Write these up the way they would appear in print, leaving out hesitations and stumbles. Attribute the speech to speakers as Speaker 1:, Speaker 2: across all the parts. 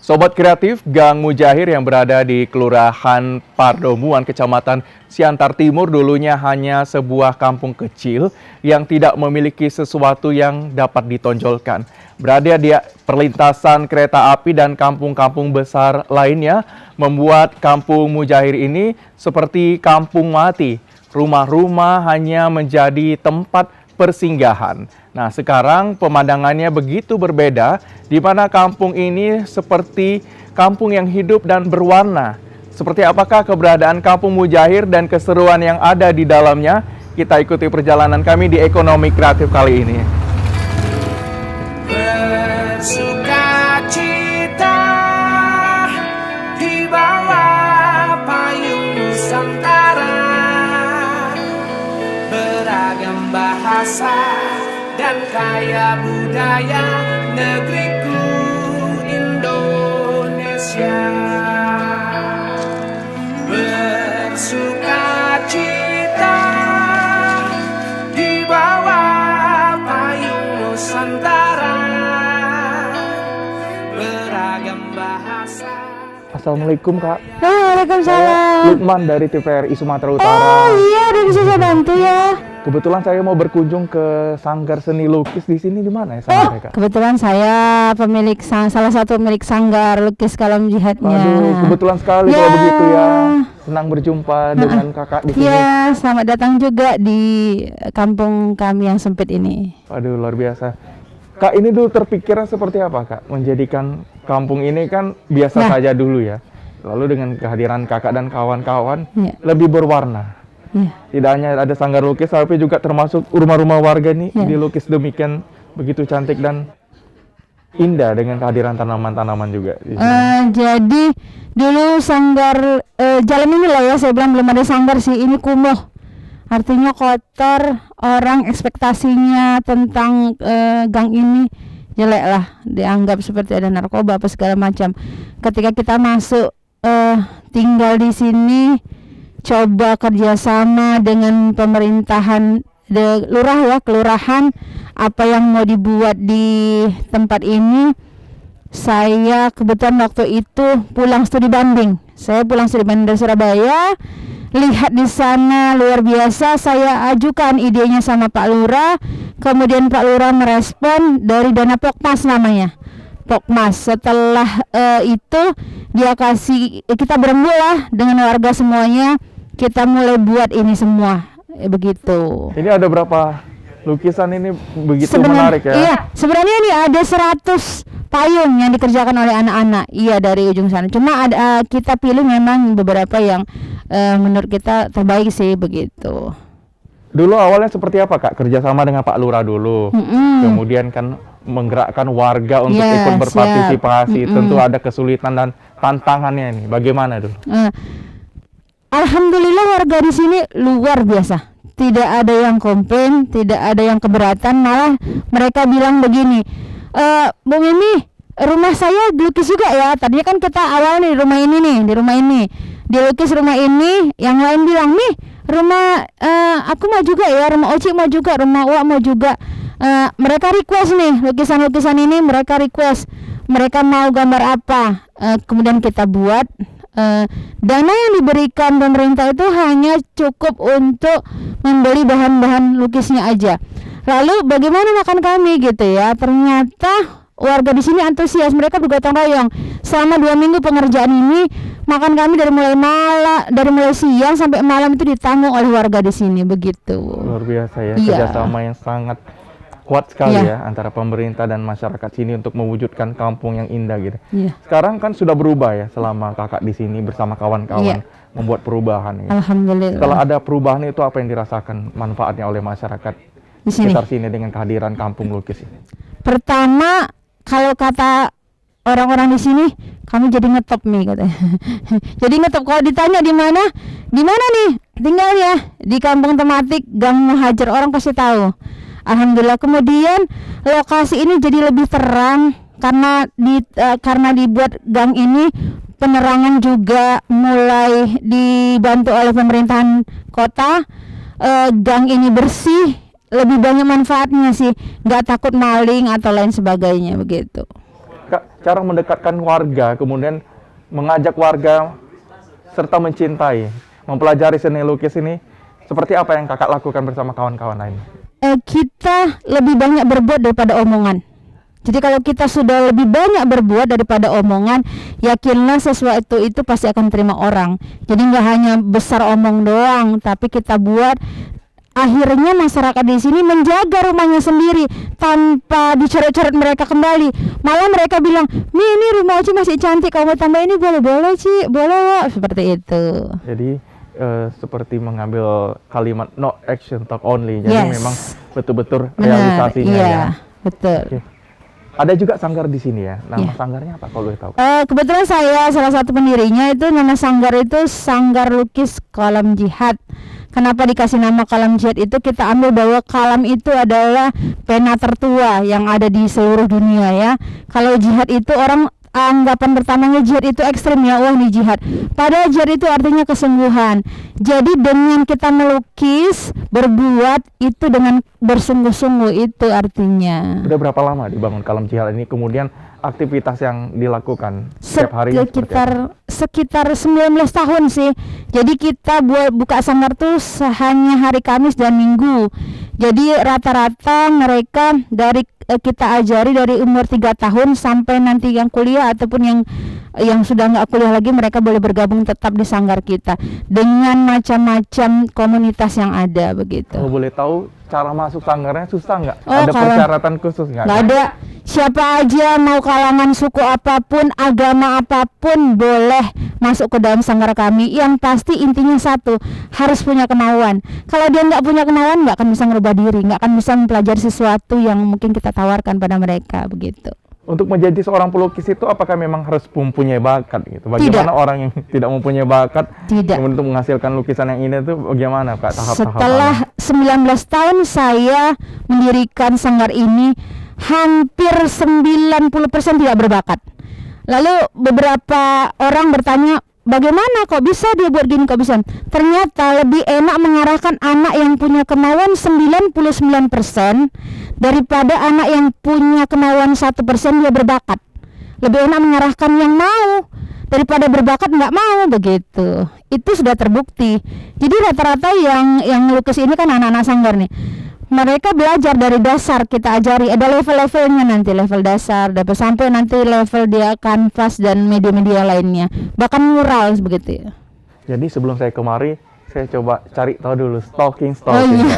Speaker 1: Sobat Kreatif, Gang Mujahir yang berada di Kelurahan Pardomuan, Kecamatan Siantar Timur dulunya hanya sebuah kampung kecil yang tidak memiliki sesuatu yang dapat ditonjolkan. Berada di perlintasan kereta api dan kampung-kampung besar lainnya membuat Kampung Mujahir ini seperti kampung mati. Rumah-rumah hanya menjadi tempat persinggahan. Nah, sekarang pemandangannya begitu berbeda, di mana kampung ini seperti kampung yang hidup dan berwarna. Seperti apakah keberadaan Kampung Mujahir dan keseruan yang ada di dalamnya? Kita ikuti perjalanan kami di Ekonomi Kreatif kali ini.
Speaker 2: Bersukacita di bawah payung Nusantara, beragam bahasa dan kaya budaya negeriku Indonesia. Bersukacita di bawah payung Nusantara, beragam bahasa.
Speaker 1: Assalamualaikum, Kak.
Speaker 3: Waalaikumsalam.
Speaker 1: Lukman dari TVRI Sumatera Utara.
Speaker 3: Oh iya, udah bisa saya bantu ya.
Speaker 1: Kebetulan saya mau berkunjung ke Sanggar Seni Lukis di sini. Di mana ya sanggarnya, Kak?
Speaker 3: Kebetulan saya salah satu pemilik sanggar lukis kalam jihadnya.
Speaker 1: Waduh, kebetulan sekali kalau begitu ya. Senang berjumpa dengan Kakak di sini.
Speaker 3: Iya, selamat datang juga di kampung kami yang sempit ini.
Speaker 1: Waduh, luar biasa. Kak, ini dulu terpikirnya seperti apa, Kak? Menjadikan kampung ini kan biasa saja dulu ya. Lalu dengan kehadiran Kakak dan kawan-kawan lebih berwarna. Tidak hanya ada sanggar lukis, tapi juga termasuk rumah-rumah warga nih dilukis demikian begitu cantik dan indah dengan kehadiran tanaman-tanaman juga.
Speaker 3: Jadi dulu sanggar jalan ini lah ya, saya bilang belum ada sanggar sih, ini kumuh. Artinya kotor, orang ekspektasinya tentang gang ini jelek lah, dianggap seperti ada narkoba apa segala macam. Ketika kita masuk tinggal di sini, coba kerjasama dengan pemerintahan kelurahan, apa yang mau dibuat di tempat ini. Saya kebetulan waktu itu pulang studi banding. Saya pulang studi banding dari Surabaya, lihat di sana luar biasa. Saya ajukan idenya sama Pak Lurah, kemudian Pak Lurah merespon dari dana Pokmas namanya. Pokmas. Setelah itu dia kasih, kita bermula dengan warga semuanya. Kita mulai buat ini semua, begitu.
Speaker 1: Ini ada berapa lukisan ini begitu menarik ya?
Speaker 3: Iya, sebenarnya ini ada 100 payung yang dikerjakan oleh anak-anak. Iya, dari ujung sana. Cuma ada kita pilih memang beberapa yang menurut kita terbaik sih, begitu.
Speaker 1: Dulu awalnya seperti apa, Kak? Kerjasama dengan Pak Lurah dulu. Kemudian kan menggerakkan warga untuk ikut berpartisipasi. Tentu ada kesulitan dan tantangannya ini. Bagaimana dulu?
Speaker 3: Alhamdulillah warga di sini luar biasa. Tidak ada yang komplain, tidak ada yang keberatan. Malah mereka bilang begini, Bu Mimi, rumah saya dilukis juga ya. Tadinya kan kita awalnya di rumah ini dilukis rumah ini. Yang lain bilang, nih rumah aku mau juga ya, rumah Oci mau juga, rumah Uwa mau juga. Mereka request nih lukisan-lukisan ini, mereka request. Mereka mau gambar apa, kemudian kita buat. Dana yang diberikan pemerintah itu hanya cukup untuk membeli bahan-bahan lukisnya aja. Lalu bagaimana makan kami gitu ya? Ternyata warga di sini antusias, mereka bergotong royong. Selama 2 minggu pengerjaan ini, makan kami dari mulai siang sampai malam itu ditanggung oleh warga di sini, begitu.
Speaker 1: Luar biasa ya, kerjasama yang sangat kuat sekali ya antara pemerintah dan masyarakat sini untuk mewujudkan kampung yang indah gitu. Sekarang kan sudah berubah ya selama Kakak di sini bersama kawan-kawan membuat perubahan ya.
Speaker 3: Alhamdulillah.
Speaker 1: Setelah ada perubahan itu apa yang dirasakan manfaatnya oleh masyarakat di sekitar sini dengan kehadiran kampung lukis ini?
Speaker 3: Pertama, kalau kata orang-orang di sini, kami jadi ngetop nih katanya. Jadi ngetop, kalau ditanya di mana nih tinggalnya, di kampung tematik Gang Muhajir, orang pasti tahu. Alhamdulillah. Kemudian lokasi ini jadi lebih terang karena dibuat gang ini, penerangan juga mulai dibantu oleh pemerintahan kota. Gang ini bersih, lebih banyak manfaatnya sih, nggak takut maling atau lain sebagainya begitu.
Speaker 1: Kak, cara mendekatkan warga, kemudian mengajak warga serta mencintai, mempelajari seni lukis ini, seperti apa yang kakak lakukan bersama kawan-kawan lain?
Speaker 3: Kita lebih banyak berbuat daripada omongan. Jadi kalau kita sudah lebih banyak berbuat daripada omongan, yakinlah sesuatu itu pasti akan terima orang. Jadi nggak hanya besar omong doang, tapi kita buat. Akhirnya masyarakat di sini menjaga rumahnya sendiri tanpa dicoret-coret mereka kembali. Malah mereka bilang, ini rumah Oci masih cantik, kamu tambah ini boleh Ci, boleh Wak." Seperti itu.
Speaker 1: Jadi seperti mengambil kalimat no action talk only. Jadi
Speaker 3: Yes.
Speaker 1: memang betul-betul
Speaker 3: Benar,
Speaker 1: realisasinya
Speaker 3: iya,
Speaker 1: ya.
Speaker 3: betul.
Speaker 1: Oke. Ada juga sanggar di sini ya. Nama
Speaker 3: Iya.
Speaker 1: sanggarnya apa kalau boleh tahu?
Speaker 3: Kebetulan saya salah satu pendirinya, itu nama sanggar itu Sanggar Lukis Kalam Jihad. Kenapa dikasih nama Kalam Jihad itu, kita ambil bahwa kalam itu adalah pena tertua yang ada di seluruh dunia ya. Kalau jihad itu orang anggapan pertamanya jihad itu ekstrim ya, wah ini jihad. Padahal jihad itu artinya kesungguhan. Jadi dengan kita melukis, berbuat itu dengan bersungguh-sungguh, itu artinya.
Speaker 1: Udah berapa lama dibangun Kalam Jihad ini? Kemudian aktivitas yang dilakukan setiap hari
Speaker 3: Sekitar 19 tahun sih. Jadi kita buka sanggar tuh hanya hari Kamis dan Minggu. Jadi rata-rata mereka dari kita ajari dari umur 3 tahun sampai nanti yang kuliah ataupun yang sudah nggak kuliah lagi, mereka boleh bergabung tetap di sanggar kita dengan macam-macam komunitas yang ada begitu.
Speaker 1: Kalau boleh tahu cara masuk sanggarnya susah nggak?
Speaker 3: Oh,
Speaker 1: Ada
Speaker 3: kalau-
Speaker 1: persyaratan khusus nggak?
Speaker 3: Nggak ada. Siapa aja mau kalangan suku apapun, agama apapun boleh masuk ke dalam sanggar kami. Yang pasti intinya satu, harus punya kemauan. Kalau dia nggak punya kemauan, nggak akan bisa ngerubah diri, nggak akan bisa mempelajari sesuatu yang mungkin kita tawarkan pada mereka begitu.
Speaker 1: Untuk menjadi seorang pelukis itu apakah memang harus mempunyai bakat gitu? Bagaimana orang yang tidak mempunyai bakat
Speaker 3: Tidak.
Speaker 1: kemudian untuk menghasilkan lukisan yang ini tuh bagaimana Kak tahap-tahapannya?
Speaker 3: Setelah 19 tahun saya mendirikan sanggar ini, hampir 90% tidak berbakat. Lalu beberapa orang bertanya, bagaimana kok bisa dia buat gini, kok bisa? Ternyata lebih enak mengarahkan anak yang punya kemauan 99% daripada anak yang punya kemauan 1% dia berbakat. Lebih enak mengarahkan yang mau daripada berbakat nggak mau, begitu. Itu sudah terbukti. Jadi rata-rata yang lukis ini kan anak-anak sanggar nih. Mereka belajar dari dasar, kita ajari, ada level-levelnya nanti, level dasar, dapat sampai nanti level dia kanvas dan media-media lainnya, bahkan mural begitu ya.
Speaker 1: Jadi sebelum saya kemari, saya coba cari tahu dulu stalking
Speaker 3: Oh iya,
Speaker 1: ya.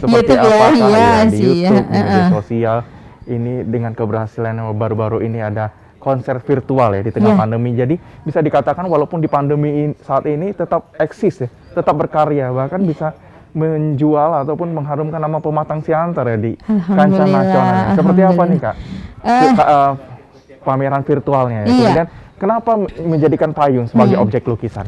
Speaker 1: Seperti
Speaker 3: YouTube ya,
Speaker 1: apakah
Speaker 3: iya
Speaker 1: ya di
Speaker 3: sih,
Speaker 1: YouTube, di media
Speaker 3: heeh.
Speaker 1: sosial ini dengan keberhasilan yang baru-baru ini ada konser virtual ya di tengah
Speaker 3: Iya.
Speaker 1: pandemi. Jadi bisa dikatakan walaupun di pandemi saat ini tetap eksis ya, tetap berkarya, bahkan bisa menjual ataupun mengharumkan nama Pematang Siantar ya di kancah
Speaker 3: Alhamdulillah,
Speaker 1: nasional. Seperti apa nih Kak?
Speaker 3: alhamdulillah.
Speaker 1: Pameran virtualnya ya.
Speaker 3: Iya.
Speaker 1: Kemudian kenapa menjadikan payung sebagai
Speaker 3: Hmm.
Speaker 1: objek lukisan?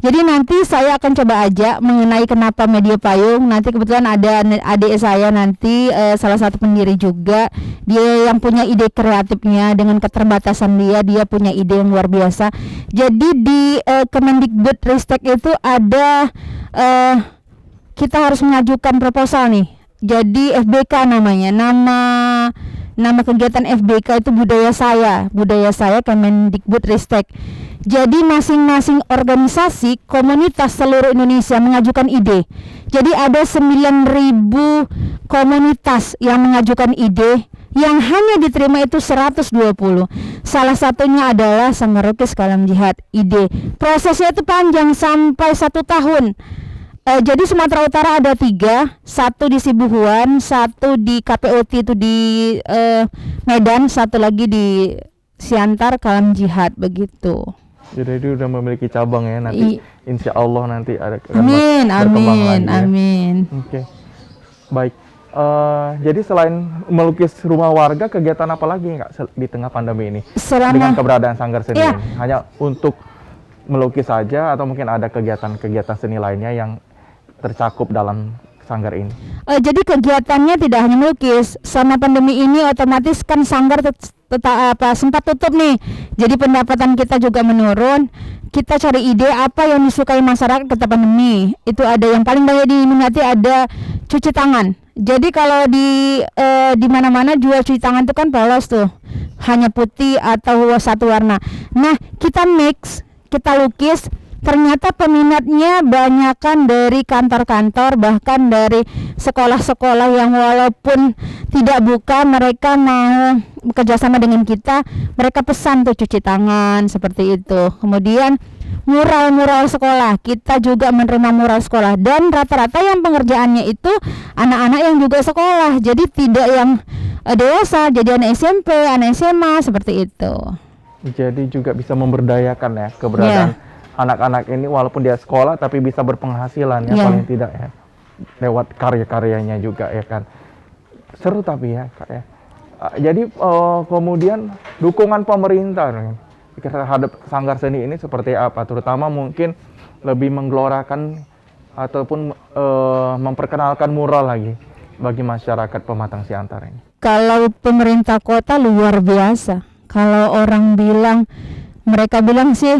Speaker 3: Jadi nanti saya akan coba ajak mengenai kenapa media payung. Nanti kebetulan ada adik saya nanti, salah satu pendiri juga. Dia yang punya ide kreatifnya, dengan keterbatasan dia punya ide yang luar biasa. Jadi di Kemendikbud Ristek itu ada, kita harus mengajukan proposal nih. Jadi FBK namanya, nama kegiatan FBK itu budaya saya Kemendikbud Ristek. Jadi masing-masing organisasi komunitas seluruh Indonesia mengajukan ide. Jadi ada 9.000 komunitas yang mengajukan ide, yang hanya diterima itu 120. Salah satunya adalah Sanggar Lukis Kalam Jihad ide. Prosesnya itu panjang sampai 1 tahun. Jadi Sumatera Utara ada 3, 1 di Sibuhuan, 1 di KPOT itu di Medan, 1 lagi di Siantar Kalam Jihad begitu.
Speaker 1: Jadi dia udah memiliki cabang ya nanti. Insya Allah nanti ada
Speaker 3: Amin,
Speaker 1: berkembang
Speaker 3: amin,
Speaker 1: lagi ya.
Speaker 3: amin.
Speaker 1: Oke, baik. Jadi selain melukis rumah warga, kegiatan apa lagi nggak di tengah pandemi ini? Dengan
Speaker 3: Selama
Speaker 1: keberadaan sanggar seni
Speaker 3: Iya.
Speaker 1: ini? Hanya untuk melukis saja atau mungkin ada kegiatan-kegiatan seni lainnya yang tercakup dalam sanggar ini?
Speaker 3: jadi kegiatannya tidak hanya melukis. Sama pandemi ini otomatis kan sanggar sempat tutup nih. Jadi pendapatan kita juga menurun. Kita cari ide apa yang disukai masyarakat ketika pandemi. Itu ada yang paling banyak diminati, ada cuci tangan. Jadi kalau di mana-mana jual cuci tangan itu kan polos tuh, hanya putih atau satu warna. Nah, kita mix, kita lukis. Ternyata peminatnya banyakan dari kantor-kantor, bahkan dari sekolah-sekolah yang walaupun tidak buka, mereka mau bekerja sama dengan kita, mereka pesan tuh cuci tangan seperti itu. Kemudian mural-mural sekolah, kita juga menerima mural sekolah, dan rata-rata yang pengerjaannya itu anak-anak yang juga sekolah, jadi tidak yang dewasa, jadi anak SMP, anak SMA seperti itu.
Speaker 1: Jadi juga bisa memberdayakan ya keberadaan anak-anak ini, walaupun dia sekolah tapi bisa berpenghasilan ya, paling tidak ya, lewat karya-karyanya juga ya kan. Seru tapi ya Kak ya. Jadi kemudian dukungan pemerintah terhadap Sanggar Seni ini seperti apa? Terutama mungkin lebih menggelorakan ataupun memperkenalkan mural lagi bagi masyarakat Pematang Siantar ini.
Speaker 3: Kalau pemerintah kota luar biasa. Kalau orang bilang, mereka bilang sih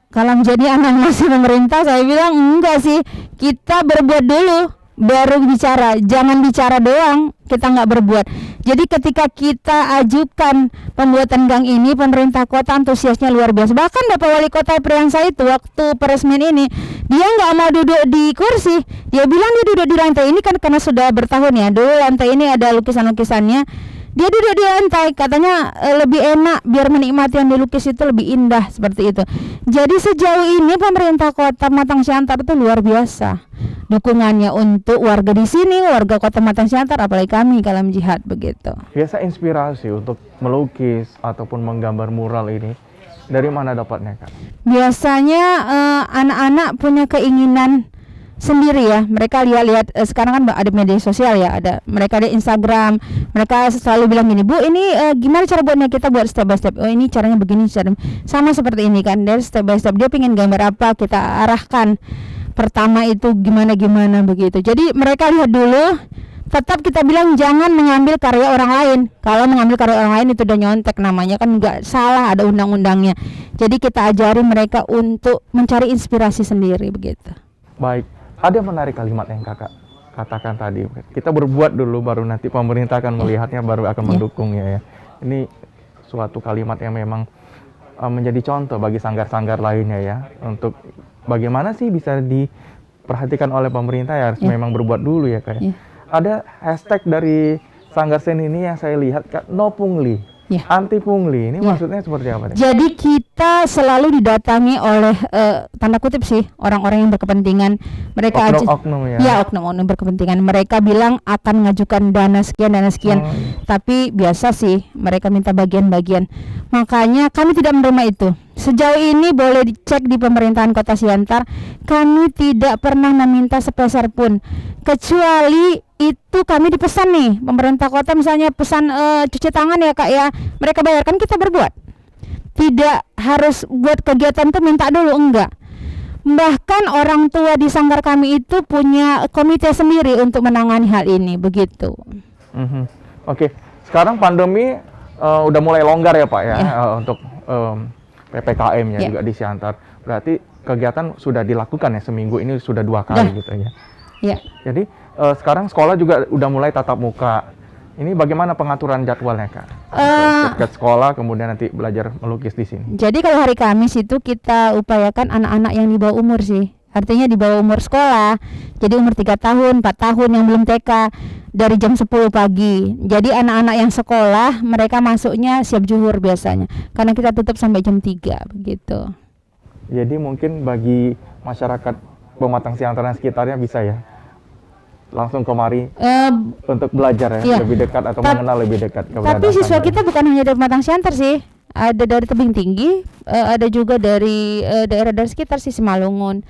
Speaker 3: kalau menjadi anak nasi pemerintah, saya bilang enggak sih, kita berbuat dulu baru bicara, jangan bicara doang kita nggak berbuat. Jadi ketika kita ajukan pembuatan gang ini, pemerintah kota antusiasnya luar biasa. Bahkan Bapak Wali Kota Priansa itu waktu peresmian ini, dia nggak mau duduk di kursi, dia bilang dia duduk di lantai ini kan, karena sudah bertahun ya, dulu lantai ini ada lukisan-lukisannya. Dia duduk di lantai, katanya lebih enak, biar menikmati yang dilukis itu lebih indah, seperti itu. Jadi sejauh ini pemerintah kota Pematang Siantar itu luar biasa dukungannya untuk warga di sini, warga kota Pematang Siantar, apalagi kami Kalam Jihad begitu.
Speaker 1: Biasa inspirasi untuk melukis ataupun menggambar mural ini dari mana dapatnya Kak?
Speaker 3: Biasanya anak-anak punya keinginan sendiri ya, mereka lihat-lihat sekarang kan ada media sosial ya, ada mereka di Instagram, mereka selalu bilang gini, Bu ini gimana cara buatnya, kita buat step by step, oh ini caranya begini, sama seperti ini kan, dari step by step dia pengen gambar apa kita arahkan, pertama itu gimana begitu. Jadi mereka lihat dulu, tetap kita bilang jangan mengambil karya orang lain. Kalau mengambil karya orang lain itu udah nyontek namanya, kan nggak salah, ada undang-undangnya. Jadi kita ajari mereka untuk mencari inspirasi sendiri begitu.
Speaker 1: Baik. Ada menarik kalimat yang Kakak katakan tadi. Kita berbuat dulu, baru nanti pemerintah akan melihatnya, baru akan mendukungnya ya. Ini suatu kalimat yang memang menjadi contoh bagi sanggar-sanggar lainnya ya. Untuk bagaimana sih bisa diperhatikan oleh pemerintah ya, harus memang berbuat dulu ya Kak. Ada hashtag dari Sanggar Seni ini yang saya lihat Kak, no pungli. Anti pungli, ini maksudnya seperti apa?
Speaker 3: Jadi kita selalu didatangi oleh tanda kutip sih orang-orang yang berkepentingan. Mereka
Speaker 1: oknum ya.
Speaker 3: Oknum berkepentingan. Mereka bilang akan mengajukan dana sekian, tapi biasa sih mereka minta bagian-bagian. Makanya kami tidak menerima itu. Sejauh ini boleh dicek di pemerintahan Kota Siantar, kami tidak pernah meminta sepeser pun, kecuali itu kami dipesan nih, pemerintah kota misalnya pesan cuci tangan ya Kak ya, mereka bayarkan, kita berbuat. Tidak harus buat kegiatan tuh minta dulu, enggak. Bahkan orang tua di sanggar kami itu punya komite sendiri untuk menangani hal ini, begitu.
Speaker 1: Oke. Sekarang pandemi udah mulai longgar ya Pak ya, untuk PPKM-nya juga di Siantar. Berarti kegiatan sudah dilakukan ya, seminggu ini sudah 2 kali gitu ya.
Speaker 3: Ya.
Speaker 1: Jadi sekarang sekolah juga udah mulai tatap muka. Ini bagaimana pengaturan jadwalnya Kak? Ke sekolah, kemudian nanti belajar melukis di sini.
Speaker 3: Jadi kalau hari Kamis itu kita upayakan anak-anak yang di bawah umur sih. Artinya di bawah umur sekolah. Jadi umur 3 tahun, 4 tahun yang belum TK, dari jam 10 pagi. Jadi anak-anak yang sekolah mereka masuknya siap zuhur biasanya. Karena kita tutup sampai jam 3 begitu.
Speaker 1: Jadi mungkin bagi masyarakat Pematang Siantar dan sekitarnya bisa ya langsung kemari untuk belajar ya, lebih dekat atau mengenal lebih dekat.
Speaker 3: Tapi siswa kita bukan hanya dari Pematang Siantar sih, ada dari Tebing Tinggi, ada juga dari daerah sekitar sih, Simalungun,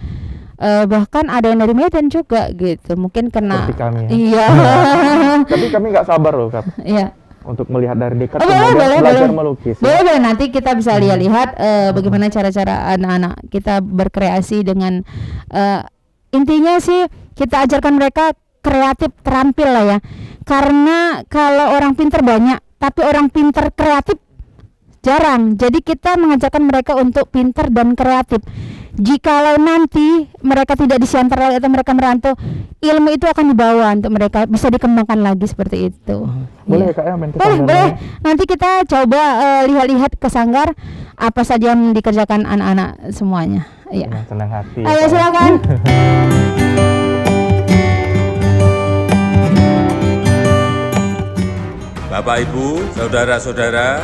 Speaker 3: bahkan ada yang dari Medan juga gitu. Mungkin kena.
Speaker 1: Seperti kami.
Speaker 3: Iya.
Speaker 1: Tapi kami nggak sabar loh Kak.
Speaker 3: Iya.
Speaker 1: Untuk melihat dari dekat,
Speaker 3: boleh,
Speaker 1: belajar melukis.
Speaker 3: Boleh, nanti kita bisa lihat bagaimana cara-cara anak-anak kita berkreasi dengan intinya sih kita ajarkan mereka kreatif, terampil lah ya. Karena kalau orang pintar banyak, tapi orang pintar kreatif jarang. Jadi kita mengajarkan mereka untuk pintar dan kreatif. jikalau nanti mereka tidak di Siantar lagi atau mereka merantau, ilmu itu akan dibawa untuk mereka bisa dikembangkan lagi seperti itu.
Speaker 1: Boleh
Speaker 3: Iya.
Speaker 1: Kak ya main ke
Speaker 3: Boleh,
Speaker 1: Sanggar
Speaker 3: boleh.
Speaker 1: namanya?
Speaker 3: Nanti kita coba lihat-lihat ke Sanggar apa saja yang dikerjakan anak-anak semuanya. Iya.
Speaker 1: Dengan senang hati.
Speaker 3: Ayo
Speaker 1: Kak ya.
Speaker 3: silakan.
Speaker 4: Bapak, Ibu, saudara-saudara,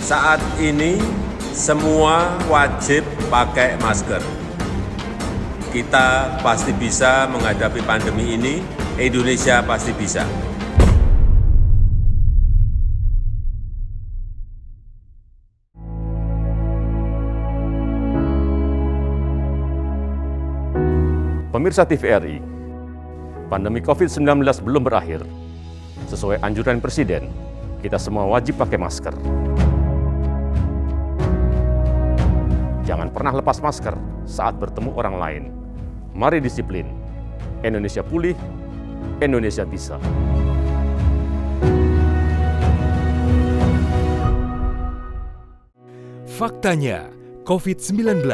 Speaker 4: saat ini semua wajib pakai masker. Kita pasti bisa menghadapi pandemi ini, Indonesia pasti bisa.
Speaker 5: Pemirsa TVRI, pandemi COVID-19 belum berakhir. Sesuai anjuran Presiden, kita semua wajib pakai masker. Jangan pernah lepas masker saat bertemu orang lain. Mari disiplin. Indonesia pulih, Indonesia bisa.
Speaker 6: Faktanya, COVID-19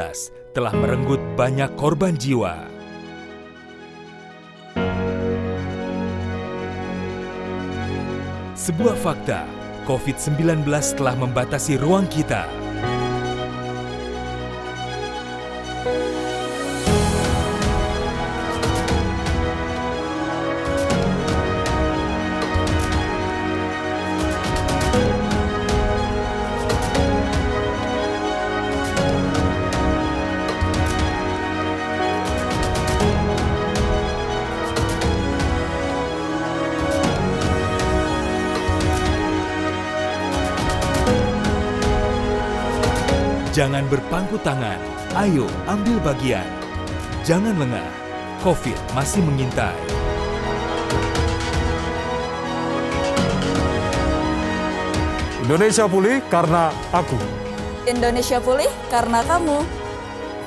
Speaker 6: telah merenggut banyak korban jiwa. Sebuah fakta, COVID-19 telah membatasi ruang kita. Jangan berpangku tangan, ayo ambil bagian. Jangan lengah, COVID masih mengintai.
Speaker 7: Indonesia pulih karena aku.
Speaker 8: Indonesia pulih karena kamu.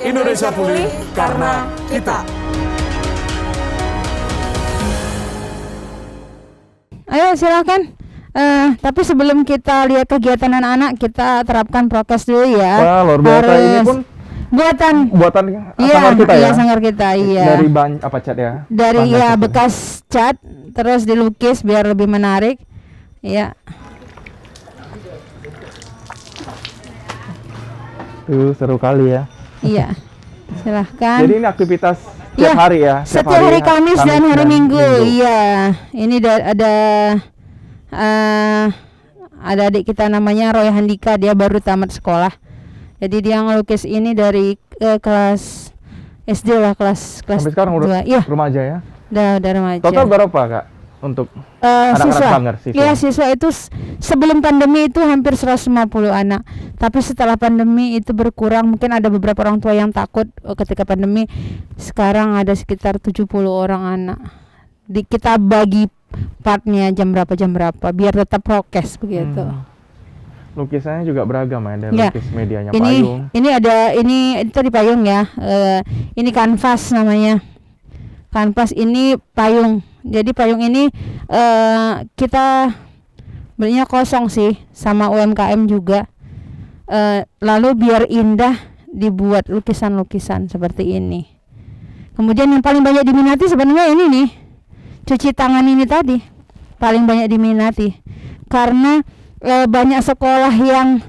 Speaker 7: Indonesia pulih karena kita.
Speaker 3: Ayo silakan. Tapi sebelum kita lihat kegiatan anak-anak, kita terapkan prokes dulu ya.
Speaker 1: Wah, luar biasa. Ini pun
Speaker 3: buatan
Speaker 1: sanggar kita ya.
Speaker 3: Iya, sanggar kita, iya.
Speaker 1: Dari apa cat ya?
Speaker 3: Dari
Speaker 1: Bahan
Speaker 3: ya
Speaker 1: cat itu.
Speaker 3: bekas cat terus dilukis biar lebih menarik. Iya.
Speaker 1: Tuh seru kali ya.
Speaker 3: Iya. Silahkan.
Speaker 1: Jadi ini aktivitas
Speaker 3: Iya,
Speaker 1: tiap hari ya.
Speaker 3: Setiap hari Kamis dan hari Minggu. Iya. Ini ada adik kita namanya Roy Handika, dia baru tamat sekolah. Jadi dia ngelukis ini dari kelas SD lah, kelas
Speaker 1: Sampai sekarang udah
Speaker 3: 2. Iya,
Speaker 1: remaja ya.
Speaker 3: udah remaja.
Speaker 1: Total berapa Kak untuk anak-anak sanggar siswa?
Speaker 3: Iya, siswa itu sebelum pandemi itu hampir 150 anak. Tapi setelah pandemi itu berkurang, mungkin ada beberapa orang tua yang takut ketika pandemi. Sekarang ada sekitar 70 orang anak. Kita bagi partnya jam berapa biar tetap prokes begitu.
Speaker 1: Lukisannya juga beragam ya, ada
Speaker 3: Ya.
Speaker 1: lukis medianya payung.
Speaker 3: Ini itu di payung ya. Ini kanvas namanya. Kanvas ini payung. Jadi payung ini kita belinya kosong sih sama UMKM juga. Lalu biar indah dibuat lukisan-lukisan seperti ini. Kemudian yang paling banyak diminati sebenarnya ini nih. Cuci tangan ini tadi paling banyak diminati karena banyak sekolah yang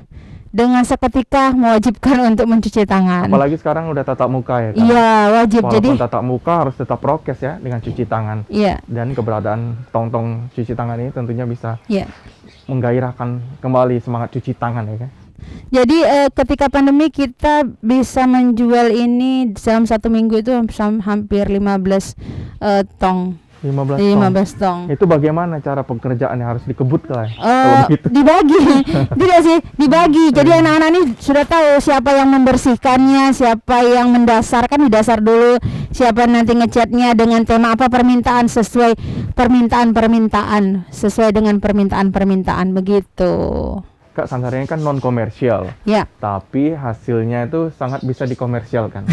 Speaker 3: dengan seketika mewajibkan untuk mencuci tangan.
Speaker 1: Apalagi sekarang udah tatap muka ya Kak.
Speaker 3: Iya, wajib.
Speaker 1: Walaupun
Speaker 3: Jadi
Speaker 1: tatap muka harus tetap prokes ya dengan cuci tangan.
Speaker 3: iya,
Speaker 1: Dan keberadaan tong-tong cuci tangan ini tentunya bisa
Speaker 3: iya.
Speaker 1: menggairahkan kembali semangat cuci tangan ya kan.
Speaker 3: Jadi ketika pandemi kita bisa menjual ini dalam 1 minggu itu hampir 15 tong.
Speaker 1: 15
Speaker 3: tong.
Speaker 1: Itu bagaimana cara pekerjaan yang harus dikebut lah ya? Kalau
Speaker 3: Eh,
Speaker 1: begitu.
Speaker 3: dibagi, tidak sih, dibagi. Jadi anak-anak ini sudah tahu siapa yang membersihkannya, siapa yang mendasar, kan didasar dulu, siapa nanti ngecatnya dengan tema apa, permintaan sesuai permintaan sesuai dengan permintaan begitu.
Speaker 1: Kak, sanggar ini kan non komersial,
Speaker 3: Ya,
Speaker 1: tapi hasilnya itu sangat bisa dikomersialkan.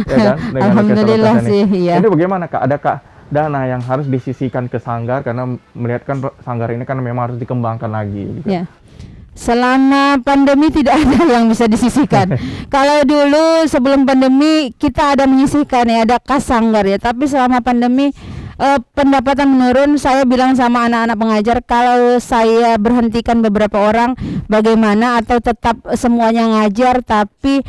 Speaker 1: Ya kan? Dengan
Speaker 3: Alhamdulillah
Speaker 1: lukisan-lukisan
Speaker 3: sih,
Speaker 1: ini.
Speaker 3: iya.
Speaker 1: Ini bagaimana Kak? Adakah dana yang harus disisihkan ke sanggar karena melihat kan sanggar ini kan memang harus dikembangkan lagi gitu.
Speaker 3: ya. Selama pandemi tidak ada yang bisa disisihkan. Kalau dulu sebelum pandemi kita ada menyisihkan ya, ada kas sanggar ya. Tapi selama pandemi pendapatan menurun. Saya bilang sama anak-anak pengajar, kalau saya berhentikan beberapa orang bagaimana, atau tetap semuanya ngajar tapi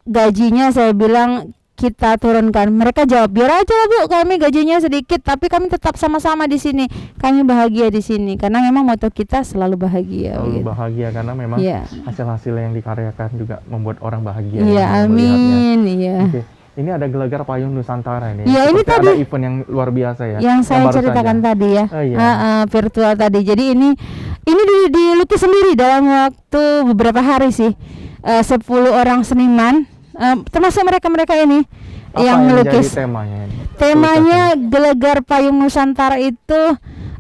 Speaker 3: gajinya saya bilang kita turunkan. Mereka jawab, biar aja Bu, kami gajinya sedikit tapi kami tetap sama-sama di sini, kami bahagia di sini, karena memang moto kita selalu bahagia.
Speaker 1: Selalu
Speaker 3: gitu.
Speaker 1: bahagia karena memang hasil-hasil yang dikaryakan juga membuat orang bahagia.
Speaker 3: Iya, amin. Iya.
Speaker 1: Oke. Ini ada Gelagar Payung Nusantara ini.
Speaker 3: Iya, ini tadi
Speaker 1: ada event yang luar biasa ya.
Speaker 3: Yang saya
Speaker 1: baru
Speaker 3: ceritakan
Speaker 1: saja.
Speaker 3: tadi ya.
Speaker 1: Oh, iya.
Speaker 3: Virtual tadi. Jadi ini dilukis sendiri dalam waktu beberapa hari sih. 10 orang seniman, termasuk mereka ini
Speaker 1: Apa
Speaker 3: yang melukis.
Speaker 1: menjadi temanya ini?
Speaker 3: Temanya Gelagar Payung Nusantara itu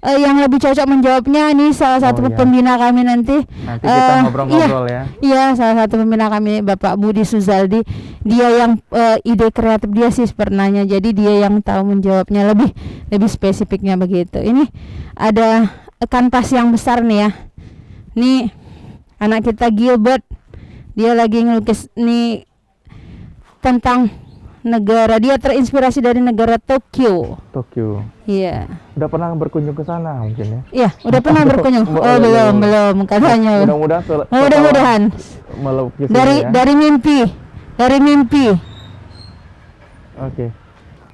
Speaker 3: yang lebih cocok menjawabnya ini salah satu
Speaker 1: iya.
Speaker 3: pembina kami nanti.
Speaker 1: Nanti kita ngobrol-ngobrol ya.
Speaker 3: Iya, salah satu pembina kami Bapak Budi Suzaldi. Dia yang ide kreatif dia sih sebenarnya. Jadi dia yang tahu menjawabnya lebih spesifiknya begitu. Ini ada kanvas yang besar nih ya. Nih anak kita Gilbert, dia lagi ngelukis nih tentang negara, dia terinspirasi dari negara Tokyo. Iya.
Speaker 1: Udah pernah berkunjung ke sana mungkin ya?
Speaker 3: Iya, udah pernah berkunjung. Oh, belum katanya. Mudah-mudahan.
Speaker 1: Melukis
Speaker 3: Dari mimpi.
Speaker 1: Oke.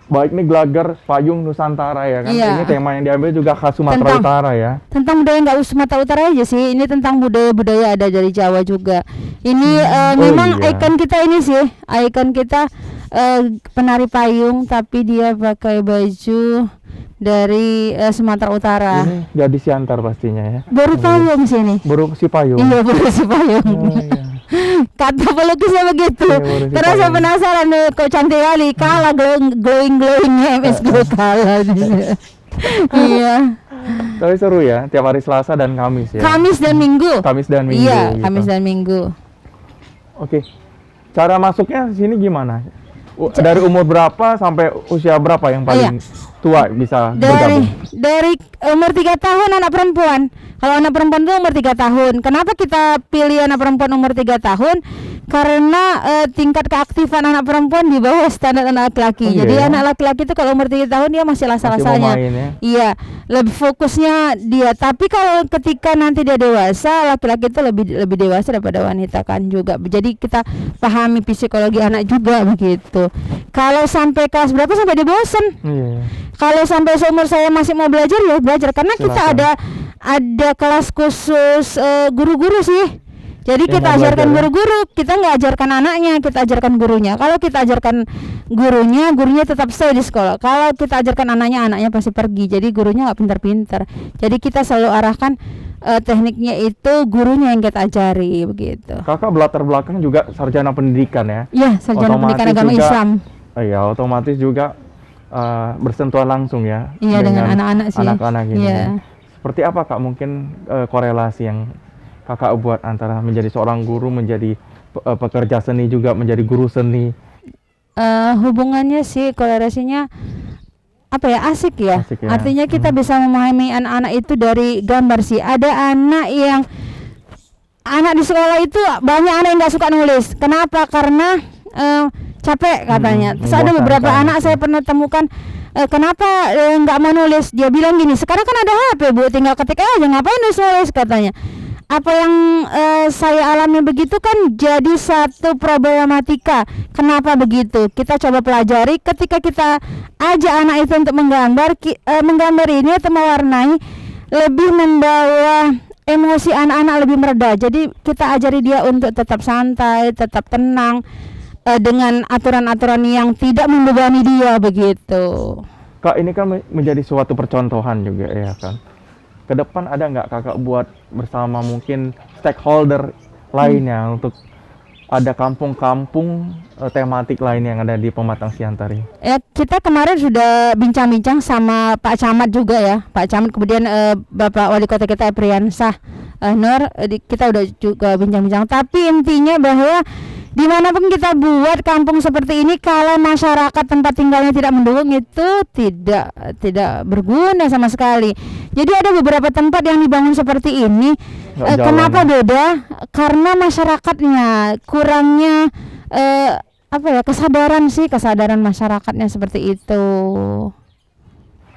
Speaker 1: Baik, nih Gelagar Payung Nusantara ya kan.
Speaker 3: Iya.
Speaker 1: Ini tema yang diambil juga khas Sumatera Utara ya.
Speaker 3: Tentang budaya nggak Sumatera Utara aja sih. Ini tentang budaya ada dari Jawa juga. Ini memang
Speaker 1: iya.
Speaker 3: ikon kita ini sih. Ikon kita penari payung tapi dia pakai baju dari Sumatera Utara.
Speaker 1: Ini gadis Siantar pastinya ya.
Speaker 3: Baru payung sini.
Speaker 1: Burung si payung.
Speaker 3: Iya, baru si payung.
Speaker 1: Oh, iya.
Speaker 3: Kata pelukisnya begitu.
Speaker 1: Iya,
Speaker 3: Terus saya penasaran kok cantik kali, kalah glowingnya MS Glow kalah. Iya.
Speaker 1: Tapi seru ya, tiap hari Selasa dan Kamis ya.
Speaker 3: Kamis dan Minggu. Iya,
Speaker 1: gitu.
Speaker 3: Kamis dan Minggu.
Speaker 1: Oke. Cara masuknya sini gimana? Dari umur berapa sampai usia berapa yang paling tua bisa bergabung?
Speaker 3: Dari umur 3 tahun anak perempuan. Kalau anak perempuan itu umur 3 tahun. Kenapa kita pilih anak perempuan umur 3 tahun? Karena tingkat keaktifan anak perempuan di bawah standar anak laki-laki. Jadi anak laki-laki itu kalau umur 3 tahun dia masih lasal-lasalnya.
Speaker 1: Ya?
Speaker 3: Iya, lebih fokusnya dia. Tapi kalau ketika nanti dia dewasa, laki-laki itu lebih dewasa daripada wanita kan juga. Jadi kita pahami psikologi anak juga begitu. Kalau sampai kelas berapa sampai dia bosan?
Speaker 1: Iya.
Speaker 3: Kalau sampai seumur saya masih mau belajar ya belajar, karena kita ada kelas khusus guru-guru sih. Jadi kita ajarkan guru-guru, kita nggak ajarkan anaknya, kita ajarkan gurunya. Kalau kita ajarkan gurunya tetap stay di sekolah. Kalau kita ajarkan anaknya pasti pergi. Jadi gurunya nggak pintar-pintar. Jadi kita selalu arahkan tekniknya itu gurunya yang kita ajari begitu.
Speaker 1: Kakak latar belakang juga sarjana pendidikan ya?
Speaker 3: Iya, sarjana pendidikan agama Islam.
Speaker 1: Iya, otomatis juga bersentuhan langsung ya
Speaker 3: dengan anak-anak sih.
Speaker 1: Anak-anak ini.
Speaker 3: Iya.
Speaker 1: Seperti apa Kak mungkin korelasi yang Kakak buat antara menjadi seorang guru, menjadi pekerja seni juga menjadi guru seni?
Speaker 3: Hubungannya sih korelasinya asik ya. Artinya kita bisa memahami anak-anak itu dari gambar sih. Ada anak di sekolah itu banyak anak yang nggak suka nulis. Kenapa? Karena capek katanya. Terus ada beberapa anak saya pernah temukan, kenapa nggak mau nulis? Dia bilang gini, sekarang kan ada HP Bu, tinggal ketik aja, ngapain nulis katanya. Apa yang saya alami begitu kan jadi satu problematika. Kenapa begitu? Kita coba pelajari. Ketika kita ajak anak itu untuk menggambar ini atau mewarnai, lebih membawa emosi anak-anak lebih mereda. Jadi kita ajari dia untuk tetap santai, tetap tenang, dengan aturan-aturan yang tidak membebani dia begitu.
Speaker 1: Kak, ini kan menjadi suatu percontohan juga ya kan. Ke depan ada nggak Kakak buat bersama mungkin stakeholder lainnya untuk ada kampung-kampung tematik lain yang ada di Pematang Siantar ini?
Speaker 3: Kita kemarin sudah bincang-bincang sama Pak Camat juga ya. Pak Camat, kemudian Bapak Wali Kota kita Priyansah Nur, kita udah juga bincang-bincang. Tapi intinya bahwa dimanapun kita buat kampung seperti ini, kalau masyarakat tempat tinggalnya tidak mendukung, itu tidak berguna sama sekali. Jadi ada beberapa tempat yang dibangun seperti ini,
Speaker 1: jalan
Speaker 3: Kenapa
Speaker 1: ya?
Speaker 3: beda? Karena masyarakatnya kurangnya kesadaran masyarakatnya seperti itu.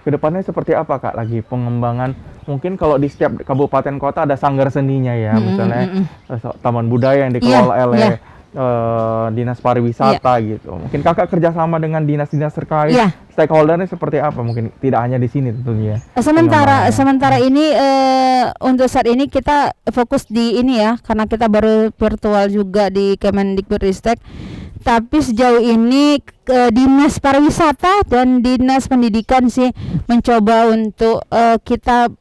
Speaker 1: Kedepannya seperti apa Kak lagi pengembangan? Mungkin kalau di setiap kabupaten kota ada sanggar seninya ya, misalnya taman budaya yang dikelola oleh dinas pariwisata gitu. Mungkin Kakak kerjasama dengan dinas-dinas terkait, stakeholdernya seperti apa? Mungkin tidak hanya di sini tentunya.
Speaker 3: Sementara ini untuk saat ini kita fokus di ini ya, karena kita baru virtual juga di Kemendikbudristek. Tapi sejauh ini dinas pariwisata dan dinas pendidikan sih mencoba untuk kita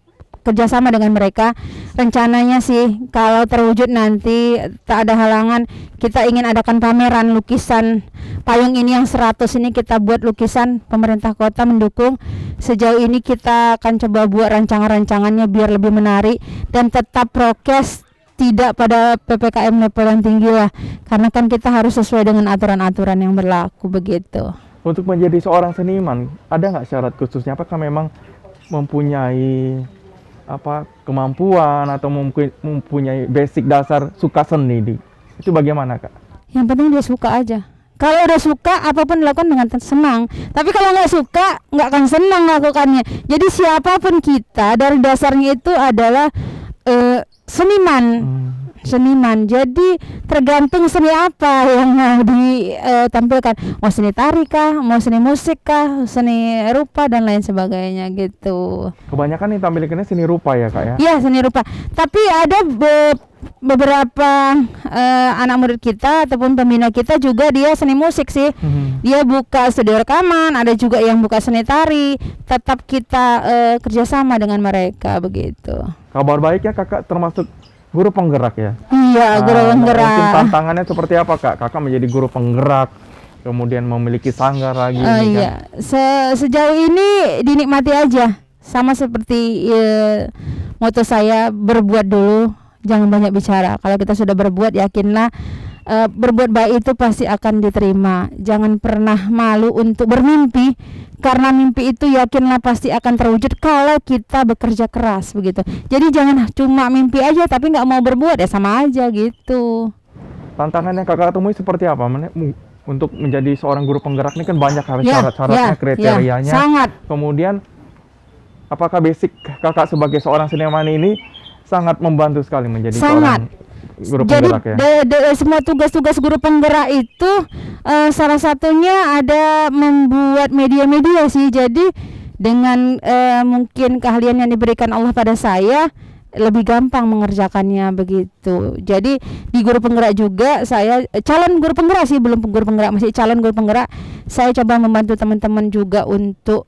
Speaker 3: kerjasama dengan mereka. Rencananya sih kalau terwujud nanti tak ada halangan, kita ingin adakan pameran lukisan payung ini yang 100 ini kita buat lukisan, pemerintah kota mendukung. Sejauh ini kita akan coba buat rancangan-rancangannya biar lebih menarik dan tetap prokes, tidak pada PPKM level yang tinggi lah, karena kan kita harus sesuai dengan aturan-aturan yang berlaku begitu.
Speaker 1: Untuk menjadi seorang seniman, ada nggak syarat khususnya? Apakah memang mempunyai kemampuan atau mempunyai basic dasar suka seni? Itu bagaimana Kak?
Speaker 3: Yang penting dia suka aja. Kalau udah suka, apapun dilakukan dengan senang. Tapi kalau nggak suka, nggak akan senang melakukannya. Jadi siapapun kita dari dasarnya itu adalah seniman. Jadi tergantung seni apa yang mau ditampilkan. Mau seni tari kah, mau seni musik kah, seni rupa dan lain sebagainya gitu.
Speaker 1: Kebanyakan yang tampilkannya seni rupa ya Kak ya?
Speaker 3: Iya, seni rupa. Tapi ada beberapa anak murid kita ataupun pembina kita juga dia seni musik sih. Dia buka studio rekaman, ada juga yang buka seni tari. Tetap kita kerjasama dengan mereka begitu.
Speaker 1: Kabar baiknya Kakak termasuk guru penggerak ya?
Speaker 3: Iya, guru penggerak.
Speaker 1: Mungkin tantangannya seperti apa Kak? Kakak menjadi guru penggerak, kemudian memiliki sanggar lagi.
Speaker 3: Iya, sejauh ini dinikmati aja. Sama seperti moto saya, berbuat dulu, jangan banyak bicara. Kalau kita sudah berbuat, yakinlah berbuat baik itu pasti akan diterima. Jangan pernah malu untuk bermimpi, karena mimpi itu yakinlah pasti akan terwujud kalau kita bekerja keras begitu. Jadi jangan cuma mimpi aja tapi nggak mau berbuat, ya sama aja gitu.
Speaker 1: Tantangan yang Kakak temui seperti apa? Untuk menjadi seorang guru penggerak ini kan banyak harus syarat-syaratnya, kriterianya.
Speaker 3: Sangat.
Speaker 1: Kemudian apakah basic Kakak sebagai seorang seniman ini sangat membantu sekali menjadi seorang guru penggerak ya?
Speaker 3: Jadi semua tugas-tugas guru penggerak itu salah satunya ada membuat media-media sih. Jadi dengan mungkin keahlian yang diberikan Allah pada saya, lebih gampang mengerjakannya begitu. Jadi di guru penggerak juga saya calon guru penggerak sih, belum guru penggerak, masih calon guru penggerak. Saya coba membantu teman-teman juga untuk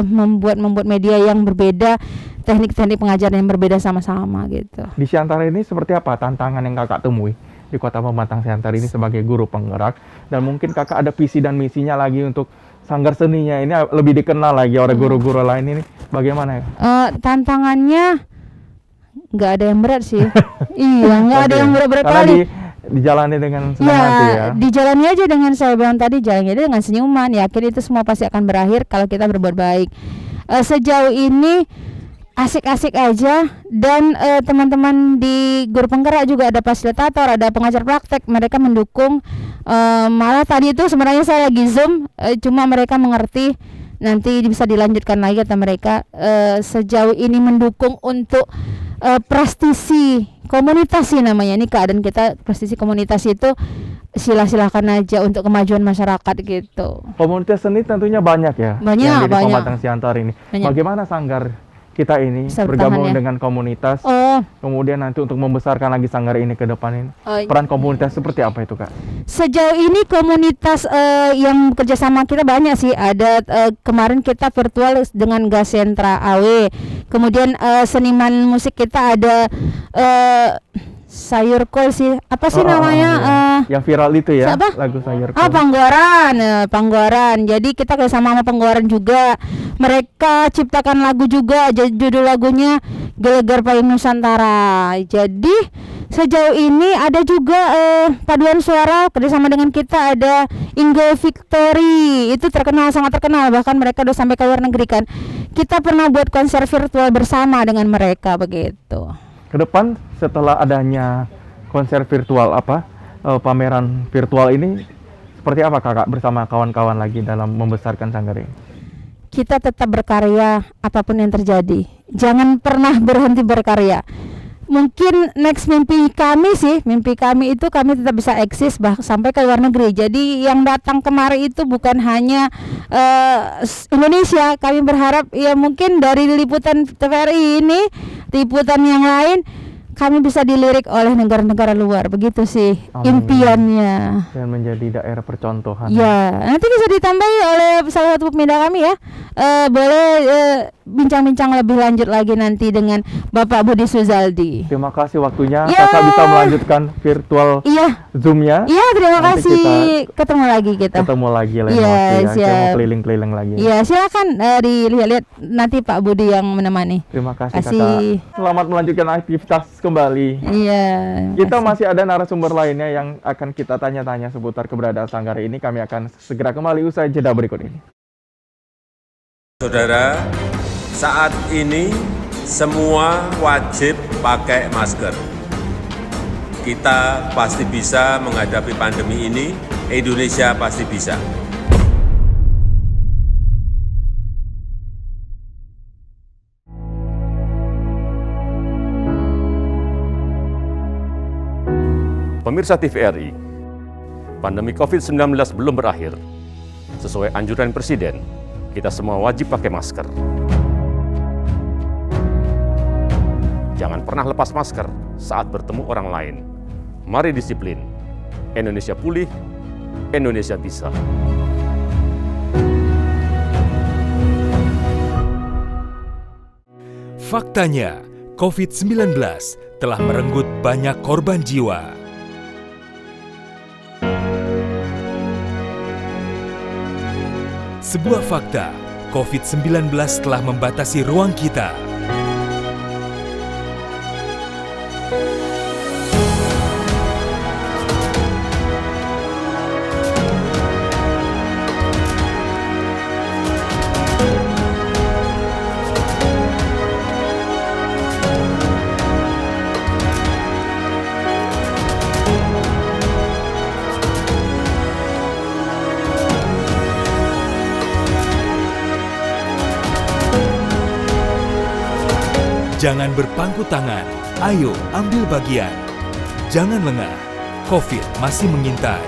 Speaker 3: membuat media yang berbeda, teknik-teknik pengajaran yang berbeda sama-sama gitu.
Speaker 1: Di Siantara ini seperti apa tantangan yang Kakak temui di Kota Pematang Siantar ini sebagai guru penggerak, dan mungkin Kakak ada visi dan misinya lagi untuk sanggar seninya ini lebih dikenal lagi oleh guru-guru lain ini, bagaimana ya?
Speaker 3: Tantangannya nggak ada yang berat sih. Iya, nggak ada yang berat kali.
Speaker 1: Dijalani dengan senang hati ya.
Speaker 3: Dijalani aja dengan saya bilang tadi, jalani aja dengan senyuman. Yakin itu semua pasti akan berakhir kalau kita berbuat baik. Sejauh ini asik-asik aja, dan teman-teman di guru penggerak juga ada fasilitator, ada pengajar praktek, mereka mendukung. Malah tadi itu sebenarnya saya lagi Zoom, cuma mereka mengerti, nanti bisa dilanjutkan lagi kata mereka. Sejauh ini mendukung untuk prestisi komunitas sih namanya, ini keadaan kita prestisi komunitas itu silahkan aja untuk kemajuan masyarakat gitu.
Speaker 1: Komunitas seni tentunya banyak ya, yang di Pematang Siantar ini. Banyak. Bagaimana sanggar kita ini bergabung dengan komunitas, kemudian nanti untuk membesarkan lagi sanggar ini ke depan ini, peran komunitas seperti apa itu Kak?
Speaker 3: Sejauh ini komunitas yang bekerja sama kita banyak sih. Ada kemarin kita virtual dengan Gas Sentra AW, kemudian seniman musik kita ada Sayurkol sih, apa sih namanya?
Speaker 1: Yang viral itu ya,
Speaker 3: siapa?
Speaker 1: Lagu Sayurkol.
Speaker 3: Panggoran. Jadi kita kerjasama sama Panggoran juga. Mereka ciptakan lagu juga, judul lagunya Gelegar Payung Nusantara. Jadi sejauh ini ada juga paduan suara kerjasama dengan kita, ada Ingo Victory, itu sangat terkenal, bahkan mereka udah sampai ke luar negeri kan. Kita pernah buat konser virtual bersama dengan mereka begitu.
Speaker 1: ke depan setelah adanya konser virtual pameran virtual ini seperti apa Kakak bersama kawan-kawan lagi dalam membesarkan sanggar ini?
Speaker 3: Kita tetap berkarya apapun yang terjadi. Jangan pernah berhenti berkarya. Mungkin next mimpi kami itu kami tetap bisa eksis sampai ke luar negeri. Jadi yang datang kemari itu bukan hanya Indonesia. Kami berharap ya mungkin dari liputan TVRI ini, liputan yang lain, kami bisa dilirik oleh negara-negara luar. Begitu sih impiannya.
Speaker 1: Dan menjadi daerah percontohan.
Speaker 3: Ya, nanti bisa ditambahi oleh salah satu pemindah kami ya. Boleh bincang-bincang lebih lanjut lagi nanti dengan Bapak Budi Suzaldi.
Speaker 1: Terima kasih waktunya.
Speaker 3: Ya.
Speaker 1: Kakak bisa melanjutkan virtual Zoom-nya.
Speaker 3: Iya, terima
Speaker 1: Nanti
Speaker 3: kasih. Ketemu lagi kita.
Speaker 1: Ketemu lagi lain
Speaker 3: Iya,
Speaker 1: waktu ya. Kita
Speaker 3: siap.
Speaker 1: mau keliling-keliling lagi.
Speaker 3: Iya, silakan dilihat-lihat nanti Pak Budi yang menemani.
Speaker 1: Terima kasih
Speaker 3: Kasih.
Speaker 1: Kakak. Selamat melanjutkan aktivitas kembali.
Speaker 3: Iya.
Speaker 1: Kita masih ada narasumber lainnya yang akan kita tanya-tanya seputar keberadaan sanggar ini. Kami akan segera kembali usai jeda berikut ini.
Speaker 4: Saudara, saat ini semua wajib pakai masker. Kita pasti bisa menghadapi pandemi ini, Indonesia pasti bisa.
Speaker 5: Pemirsa TVRI, pandemi COVID-19 belum berakhir. Sesuai anjuran Presiden, kita semua wajib pakai masker. Jangan pernah lepas masker saat bertemu orang lain. Mari disiplin. Indonesia pulih, Indonesia bisa.
Speaker 6: Faktanya, COVID-19 telah merenggut banyak korban jiwa. Sebuah fakta, COVID-19 telah membatasi ruang kita. Jangan berpangku tangan, ayo ambil bagian. Jangan lengah, COVID masih mengintai.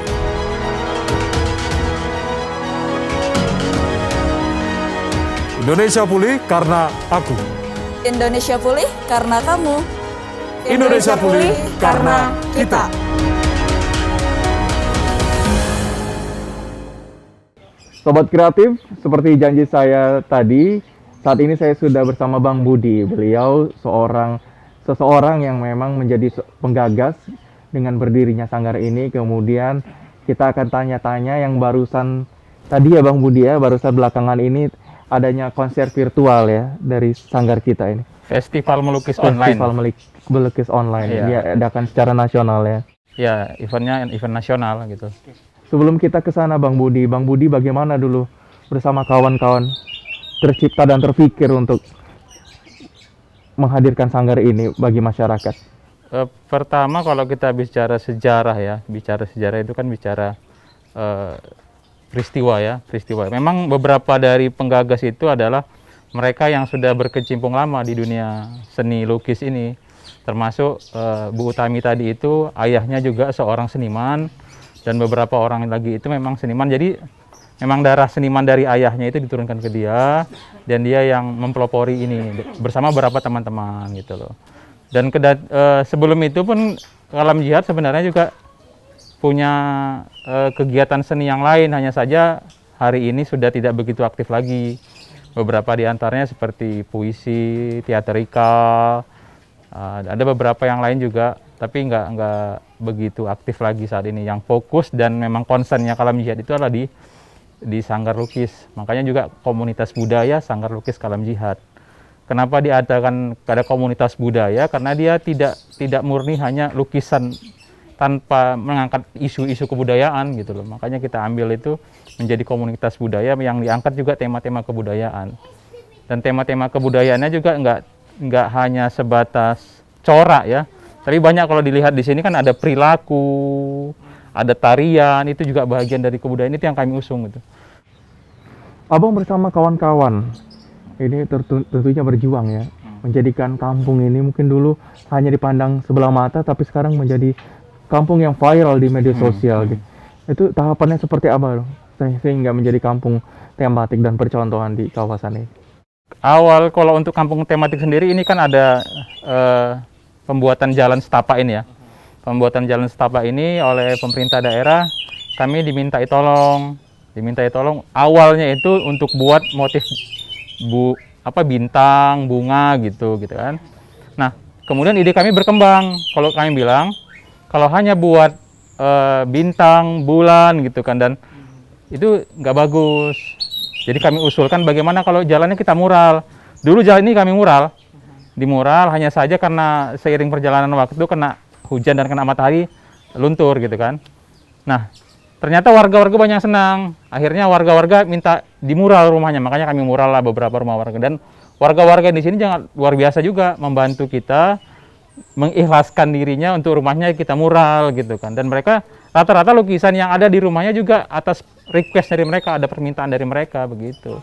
Speaker 7: Indonesia pulih karena aku.
Speaker 8: Indonesia pulih karena kamu.
Speaker 7: Indonesia pulih karena kita.
Speaker 1: Sobat Kreatif, seperti janji saya tadi, saat ini saya sudah bersama Bang Budi. Beliau seseorang yang memang menjadi penggagas dengan berdirinya sanggar ini. Kemudian kita akan tanya-tanya yang barusan tadi ya Bang Budi ya, barusan belakangan ini adanya konser virtual ya dari sanggar kita ini.
Speaker 9: Festival melukis online.
Speaker 1: Festival melukis online.
Speaker 9: Iya.
Speaker 1: Diadakan secara nasional ya.
Speaker 9: Ya, eventnya event nasional gitu.
Speaker 1: Sebelum kita ke sana Bang Budi bagaimana dulu bersama kawan-kawan tercipta dan terpikir untuk menghadirkan sanggar ini bagi masyarakat?
Speaker 9: Pertama kalau kita bicara sejarah itu kan bicara peristiwa. Memang beberapa dari penggagas itu adalah mereka yang sudah berkecimpung lama di dunia seni lukis ini, termasuk Bu Utami tadi itu ayahnya juga seorang seniman dan beberapa orang lagi itu memang seniman. Jadi memang darah seniman dari ayahnya itu diturunkan ke dia dan dia yang mempelopori ini bersama beberapa teman-teman gitu loh. Dan sebelum itu pun Kalam Jihad sebenarnya juga punya kegiatan seni yang lain, hanya saja hari ini sudah tidak begitu aktif lagi. Beberapa di antaranya seperti puisi, teatrikal, ada beberapa yang lain juga, tapi nggak begitu aktif lagi saat ini. Yang fokus dan memang concernnya Kalam Jihad itu adalah di sanggar lukis. Makanya juga komunitas budaya sanggar lukis Kalam Jihad. Kenapa diadakan ada komunitas budaya? Karena dia tidak murni hanya lukisan tanpa mengangkat isu-isu kebudayaan gitu loh. Makanya kita ambil itu menjadi komunitas budaya yang diangkat juga tema-tema kebudayaan. Dan tema-tema kebudayaannya juga nggak hanya sebatas corak ya. Tapi banyak kalau dilihat di sini kan ada perilaku, ada tarian, itu juga bagian dari kebudayaan itu yang kami usung gitu.
Speaker 1: Abang bersama kawan-kawan ini tentunya berjuang ya, menjadikan kampung ini mungkin dulu hanya dipandang sebelah mata, tapi sekarang menjadi kampung yang viral di media sosial. Gitu. Itu tahapannya seperti apa sehingga menjadi kampung tematik dan percontohan di kawasan ini?
Speaker 9: Awal kalau untuk kampung tematik sendiri ini kan ada pembuatan jalan setapak ini ya. Pembuatan jalan setapak ini oleh pemerintah daerah, kami dimintai tolong awalnya itu untuk buat motif bintang, bunga gitu kan. Nah, kemudian ide kami berkembang. Kalau kami bilang kalau hanya buat bintang, bulan gitu kan, dan itu nggak bagus. Jadi kami usulkan bagaimana kalau jalannya kita mural. Dulu jalan ini kami mural, di mural, hanya saja karena seiring perjalanan waktu kena hujan dan kena matahari luntur gitu kan. Nah, ternyata warga-warga banyak senang. Akhirnya warga-warga minta di mural rumahnya, makanya kami mural lah beberapa rumah warga. Dan warga-warga di sini jangan luar biasa juga membantu kita, mengikhlaskan dirinya untuk rumahnya kita mural gitu kan. Dan mereka rata-rata lukisan yang ada di rumahnya juga atas request dari mereka, ada permintaan dari mereka begitu.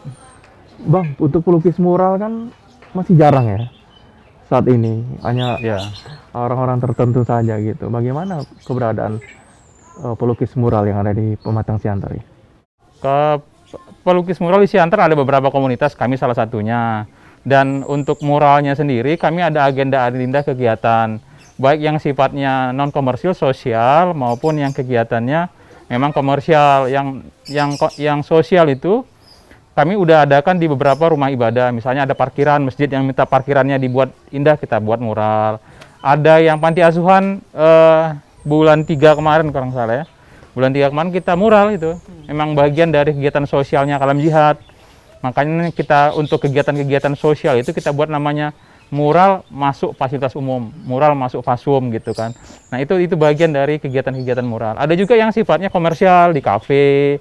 Speaker 1: Bang, untuk pelukis mural kan masih jarang ya saat ini, hanya orang-orang tertentu saja gitu. Bagaimana keberadaan pelukis mural yang ada di Pematang Siantar ini?
Speaker 9: Pelukis mural di Siantar ada beberapa komunitas, kami salah satunya. Dan untuk muralnya sendiri kami ada agenda kegiatan, baik yang sifatnya non komersil sosial maupun yang kegiatannya memang komersial. Yang sosial itu kami udah adakan di beberapa rumah ibadah. Misalnya ada parkiran masjid yang minta parkirannya dibuat indah, kita buat mural. Ada yang panti asuhan bulan 3 kemarin kurang salah ya. Bulan 3 kemarin kita mural itu. Memang bagian dari kegiatan sosialnya Kalam Jihad. Makanya kita untuk kegiatan-kegiatan sosial itu kita buat namanya mural masuk fasilitas umum, mural masuk fasum gitu kan. Nah, itu bagian dari kegiatan-kegiatan mural. Ada juga yang sifatnya komersial di kafe,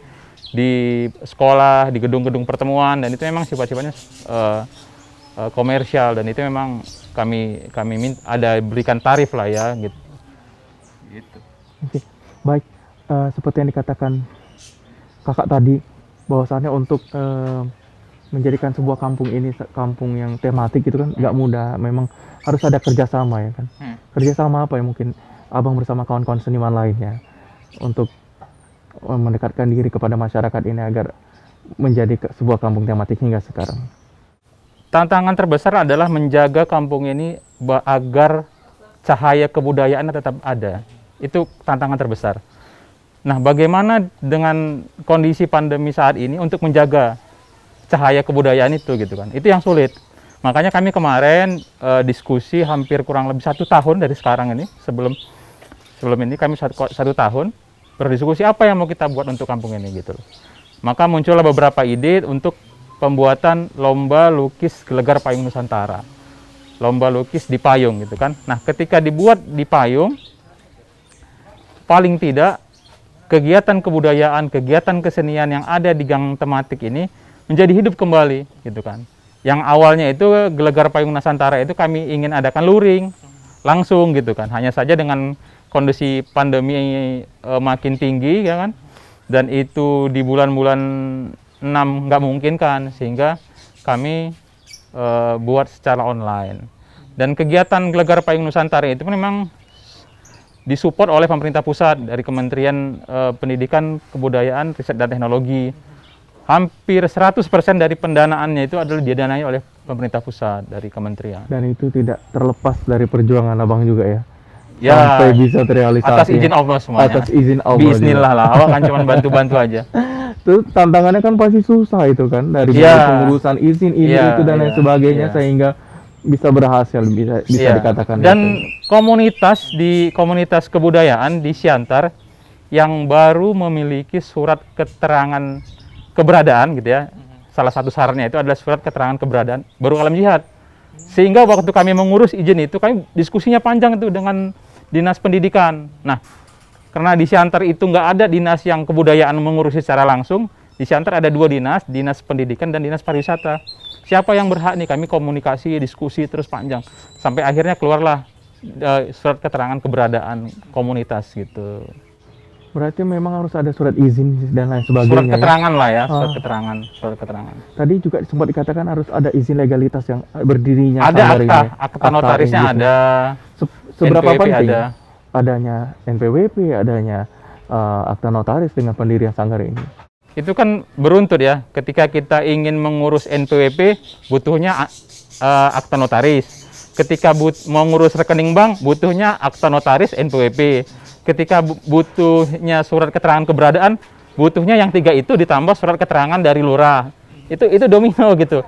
Speaker 9: di sekolah, di gedung-gedung pertemuan, dan itu memang sifat-sifatnya komersial, dan itu memang kami ada berikan tarif lah ya gitu.
Speaker 1: Oke. Baik, seperti yang dikatakan kakak tadi, bahwasannya untuk menjadikan sebuah kampung ini kampung yang tematik itu kan nggak mudah, memang harus ada kerjasama ya kan. Kerjasama apa ya mungkin abang bersama kawan-kawan seniman lainnya untuk mendekatkan diri kepada masyarakat ini agar menjadi sebuah kampung tematik hingga sekarang?
Speaker 9: Tantangan terbesar adalah menjaga kampung ini agar cahaya kebudayaan tetap ada. Itu tantangan terbesar. Nah, bagaimana dengan kondisi pandemi saat ini untuk menjaga cahaya kebudayaan itu gitu kan? Itu yang sulit. Makanya kami kemarin diskusi hampir kurang lebih 1 tahun dari sekarang ini, sebelum ini kami 1 tahun berdiskusi apa yang mau kita buat untuk kampung ini gitu. Maka muncullah beberapa ide untuk pembuatan lomba lukis Gelegar Payung Nusantara. Lomba lukis di payung gitu kan. Nah, ketika dibuat di payung, paling tidak kegiatan kebudayaan, kegiatan kesenian yang ada di gang tematik ini menjadi hidup kembali gitu kan. Yang awalnya itu Gelegar Payung Nusantara itu kami ingin adakan luring langsung gitu kan. Hanya saja dengan kondisi pandemi makin tinggi ya kan. Dan itu di bulan-bulan 6 nggak mungkin kan, sehingga kami buat secara online. Dan kegiatan Gelegar Payung Nusantara itu memang disupport oleh pemerintah pusat dari Kementerian Pendidikan, Kebudayaan, Riset dan Teknologi. Hampir 100% dari pendanaannya itu adalah didanai oleh pemerintah pusat dari kementerian.
Speaker 1: Dan itu tidak terlepas dari perjuangan abang juga ya?
Speaker 9: Ya,
Speaker 1: sampai bisa terrealisasi.
Speaker 9: Atas izin Allah semuanya.
Speaker 1: Atas izin Allah.
Speaker 9: Bismillah lah, awak kan cuma bantu-bantu aja.
Speaker 1: Itu tantangannya kan pasti susah itu kan, dari pengurusan izin ini itu dan lain sebagainya sehingga bisa berhasil, bisa dikatakan.
Speaker 9: Dan komunitas kebudayaan di Siantar yang baru memiliki surat keterangan keberadaan gitu ya. Salah satu syaratnya itu adalah surat keterangan keberadaan baru Kalam Jihad. Sehingga waktu kami mengurus izin itu, kami diskusinya panjang itu dengan Dinas Pendidikan. Nah, karena di Siantar itu nggak ada dinas yang kebudayaan mengurusi secara langsung, di Siantar ada 2 dinas, Dinas Pendidikan dan Dinas Pariwisata. Siapa yang berhak nih? Kami komunikasi, diskusi terus panjang. Sampai akhirnya keluarlah surat keterangan keberadaan komunitas gitu.
Speaker 1: Berarti memang harus ada surat izin dan lain sebagainya.
Speaker 9: Surat keterangan
Speaker 1: ya?
Speaker 9: lah ya, surat keterangan.
Speaker 1: Tadi juga sempat dikatakan harus ada izin legalitas yang berdirinya
Speaker 9: Ada
Speaker 1: sanggar ini.
Speaker 9: akta notarisnya
Speaker 1: ini,
Speaker 9: ada.
Speaker 1: Seberapa
Speaker 9: NPWP
Speaker 1: penting
Speaker 9: ada.
Speaker 1: adanya NPWP, adanya akta notaris dengan pendirian sanggar ini?
Speaker 9: Itu kan beruntut ya. Ketika kita ingin mengurus NPWP, butuhnya akta notaris. Ketika mau ngurus rekening bank, butuhnya akta notaris NPWP. Ketika butuhnya surat keterangan keberadaan, butuhnya yang 3 itu ditambah surat keterangan dari lurah. Itu domino gitu.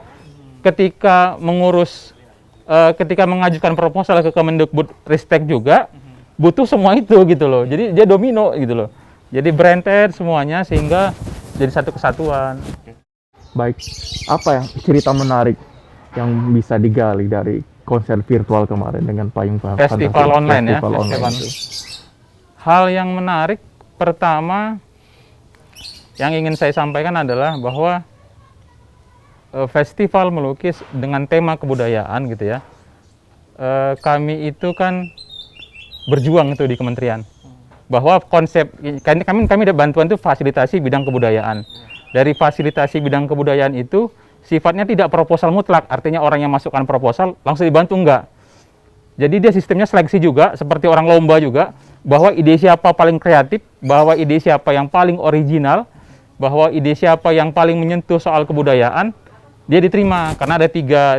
Speaker 9: Ketika ketika mengajukan proposal ke Kemendikbudristek juga butuh semua itu gitu loh. Jadi dia domino gitu loh. Jadi berentet semuanya sehingga jadi satu kesatuan.
Speaker 1: Baik, apa yang cerita menarik yang bisa digali dari konser virtual kemarin dengan payung
Speaker 9: Festival online ya.
Speaker 1: Festival online itu?
Speaker 9: Hal yang menarik pertama yang ingin saya sampaikan adalah bahwa festival melukis dengan tema kebudayaan gitu ya. Kami itu kan berjuang itu di kementerian bahwa konsep kami ada bantuan itu fasilitasi bidang kebudayaan. Dari fasilitasi bidang kebudayaan itu sifatnya tidak proposal mutlak, artinya orang yang masukkan proposal langsung dibantu, enggak. Jadi dia sistemnya seleksi juga, seperti orang lomba juga, bahwa ide siapa paling kreatif, bahwa ide siapa yang paling original, bahwa ide siapa yang paling menyentuh soal kebudayaan, dia diterima. Karena ada tiga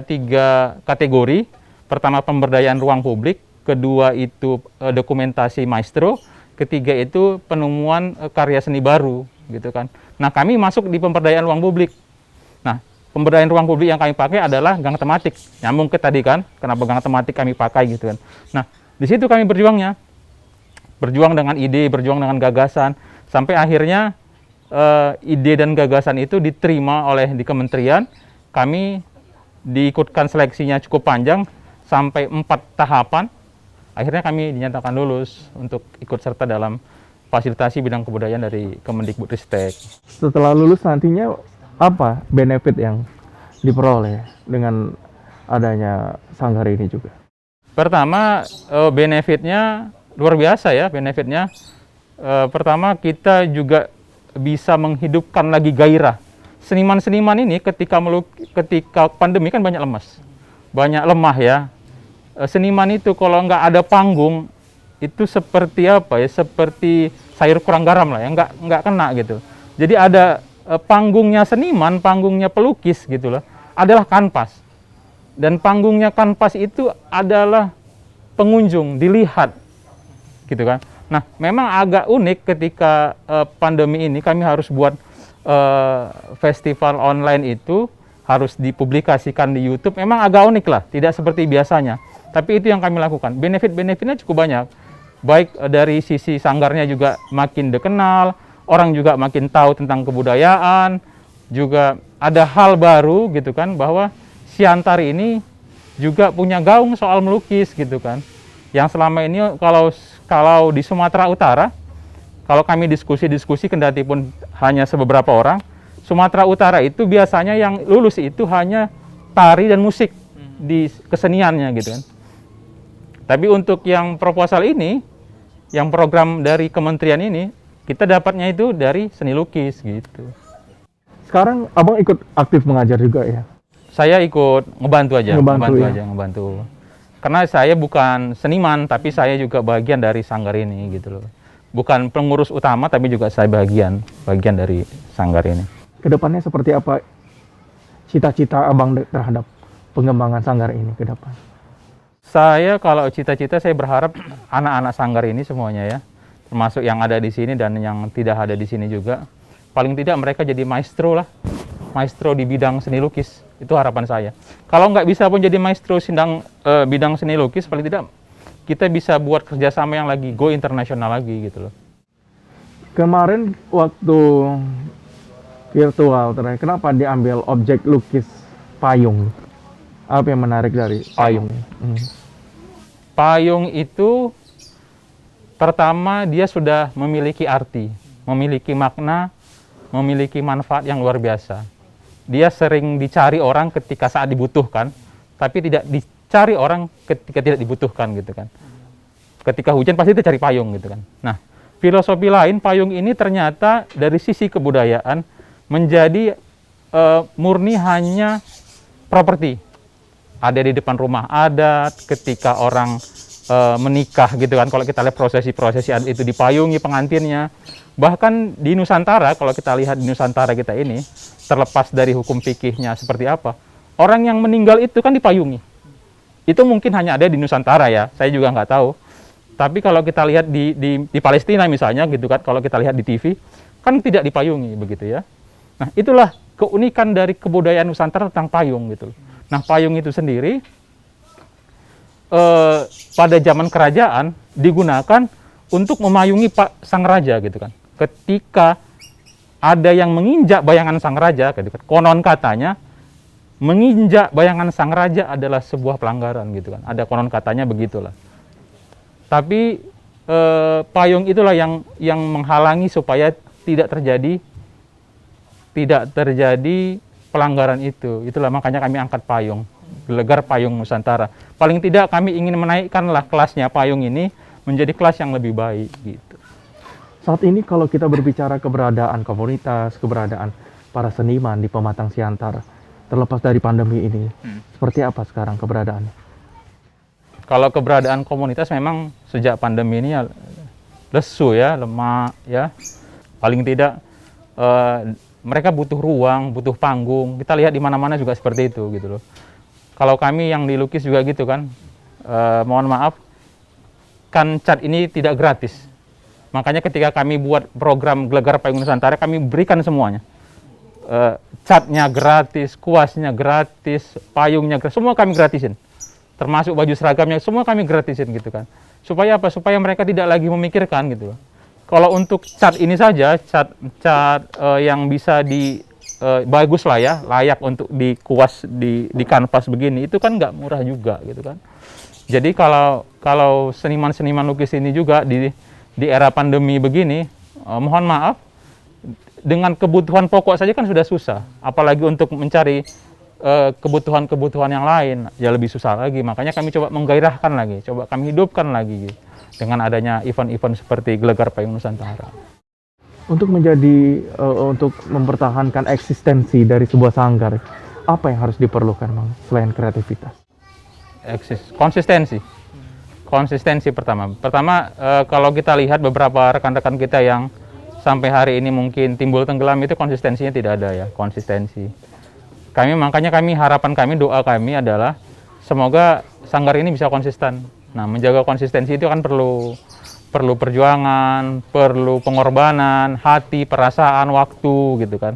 Speaker 9: kategori. Pertama pemberdayaan ruang publik, kedua itu dokumentasi maestro, ketiga itu penemuan karya seni baru, gitu kan. Nah, kami masuk di pemberdayaan ruang publik. Nah, pemberdayaan ruang publik yang kami pakai adalah gang tematik. Nyambung ke tadi kan, kenapa gang tematik kami pakai gitu kan. Nah, di situ kami berjuangnya. Berjuang dengan ide, berjuang dengan gagasan, sampai akhirnya ide dan gagasan itu diterima oleh di kementerian. Kami diikutkan seleksinya cukup panjang, sampai 4 tahapan. Akhirnya kami dinyatakan lulus untuk ikut serta dalam fasilitasi bidang kebudayaan dari Kemendikbudristek.
Speaker 1: Setelah lulus nantinya apa benefit yang diperoleh dengan adanya sanggar ini juga? Pertama,
Speaker 9: benefitnya luar biasa ya, benefitnya. Pertama, kita juga bisa menghidupkan lagi gairah. Seniman-seniman ini ketika pandemi kan banyak lemas, banyak lemah ya. Seniman itu kalau nggak ada panggung, itu seperti apa ya, seperti sayur kurang garam lah ya, nggak kena gitu. Jadi ada panggungnya seniman, panggungnya pelukis gitu loh, adalah kanvas. Dan panggungnya kanvas itu adalah pengunjung, dilihat gitu kan. Nah, memang agak unik ketika pandemi ini kami harus buat festival online itu harus dipublikasikan di YouTube. Memang agak unik lah, tidak seperti biasanya. Tapi itu yang kami lakukan. Benefit-benefitnya cukup banyak. Baik dari sisi sanggarnya juga makin dikenal, orang juga makin tahu tentang kebudayaan, juga ada hal baru gitu kan, bahwa Siantar ini juga punya gaung soal melukis gitu kan. Yang selama ini kalau di Sumatera Utara, kalau kami diskusi kendati pun hanya beberapa orang, Sumatera Utara itu biasanya yang lulus itu hanya tari dan musik di keseniannya gitu kan. Tapi untuk yang proposal ini, yang program dari kementerian ini, kita dapatnya itu dari seni lukis gitu.
Speaker 1: Sekarang abang ikut aktif mengajar juga ya?
Speaker 9: Saya ikut ngebantu aja.
Speaker 1: Ngebantu.
Speaker 9: Karena saya bukan seniman, tapi saya juga bagian dari sanggar ini gitu loh. Bukan pengurus utama, tapi juga saya bagian dari sanggar ini.
Speaker 1: Kedepannya seperti apa cita-cita abang terhadap pengembangan sanggar ini ke depan?
Speaker 9: Saya kalau cita-cita saya berharap anak-anak sanggar ini semuanya ya, termasuk yang ada di sini dan yang tidak ada di sini juga, paling tidak mereka jadi maestro lah, maestro di bidang seni lukis. Itu harapan saya. Kalau nggak bisa pun jadi maestro bidang seni lukis, paling tidak kita bisa buat kerjasama yang lagi go internasional lagi gitu loh.
Speaker 1: Kemarin waktu virtual terakhir, kenapa diambil objek lukis payung? Apa yang menarik dari payung?
Speaker 9: Payung itu pertama dia sudah memiliki arti, memiliki makna, memiliki manfaat yang luar biasa. Dia sering dicari orang ketika saat dibutuhkan, tapi cari orang ketika tidak dibutuhkan gitu kan. Ketika hujan pasti itu cari payung gitu kan. Nah, filosofi lain payung ini ternyata dari sisi kebudayaan menjadi murni hanya properti. Ada di depan rumah adat, ketika orang menikah gitu kan, kalau kita lihat prosesi-prosesi adat itu dipayungi pengantinnya. Bahkan di Nusantara, kalau kita lihat di Nusantara kita ini, terlepas dari hukum fikihnya seperti apa, orang yang meninggal itu kan dipayungi. Itu mungkin hanya ada di Nusantara ya, saya juga nggak tahu. Tapi kalau kita lihat di Palestina misalnya gitu kan, kalau kita lihat di TV, kan tidak dipayungi begitu ya. Nah, itulah keunikan dari kebudayaan Nusantara tentang payung gitu. Nah, payung itu sendiri pada zaman kerajaan digunakan untuk memayungi sang raja gitu kan. Ketika ada yang menginjak bayangan sang raja, gitu kan, konon katanya menginjak bayangan sang raja adalah sebuah pelanggaran gitu kan. Ada konon katanya begitulah. Tapi payung itulah yang menghalangi supaya tidak terjadi pelanggaran itu. Itulah makanya kami angkat payung, Gelegar Payung Nusantara. Paling tidak kami ingin menaikkanlah kelasnya payung ini menjadi kelas yang lebih baik gitu.
Speaker 1: Saat ini kalau kita berbicara keberadaan komunitas, keberadaan para seniman di Pematang Siantar, terlepas dari pandemi ini, seperti apa sekarang keberadaannya?
Speaker 9: Kalau keberadaan komunitas memang sejak pandemi ini ya lesu ya, lemah ya. Paling tidak mereka butuh ruang, butuh panggung. Kita lihat di mana-mana juga seperti itu gitu loh. Kalau kami yang dilukis juga gitu kan, mohon maaf, kan cat ini tidak gratis. Makanya ketika kami buat program Gelegar Payung Nusantara, kami berikan semuanya. Catnya gratis, kuasnya gratis, payungnya gratis, semua kami gratisin. Termasuk baju seragamnya, semua kami gratisin gitu kan. Supaya apa? Supaya mereka tidak lagi memikirkan gitu loh. Kalau untuk cat ini saja, cat yang bisa bagus lah ya, layak untuk dikuas di kanvas begini, itu kan nggak murah juga gitu kan. Jadi kalau seniman-seniman lukis ini juga di era pandemi begini, mohon maaf, dengan kebutuhan pokok saja kan sudah susah, apalagi untuk mencari kebutuhan-kebutuhan yang lain ya lebih susah lagi. Makanya kami coba menggairahkan lagi, coba kami hidupkan lagi dengan adanya event-event seperti Gelegar Payung Nusantara.
Speaker 1: Untuk untuk mempertahankan eksistensi dari sebuah sanggar, apa yang harus diperlukan, Bang, selain kreativitas? Konsistensi pertama. Kalau kita lihat beberapa rekan-rekan kita yang sampai hari ini mungkin timbul tenggelam, itu konsistensinya tidak ada ya, konsistensi. Makanya harapan kami, doa kami adalah semoga sanggar ini bisa konsisten. Nah, menjaga konsistensi itu kan perlu perjuangan, perlu pengorbanan, hati, perasaan, waktu gitu kan.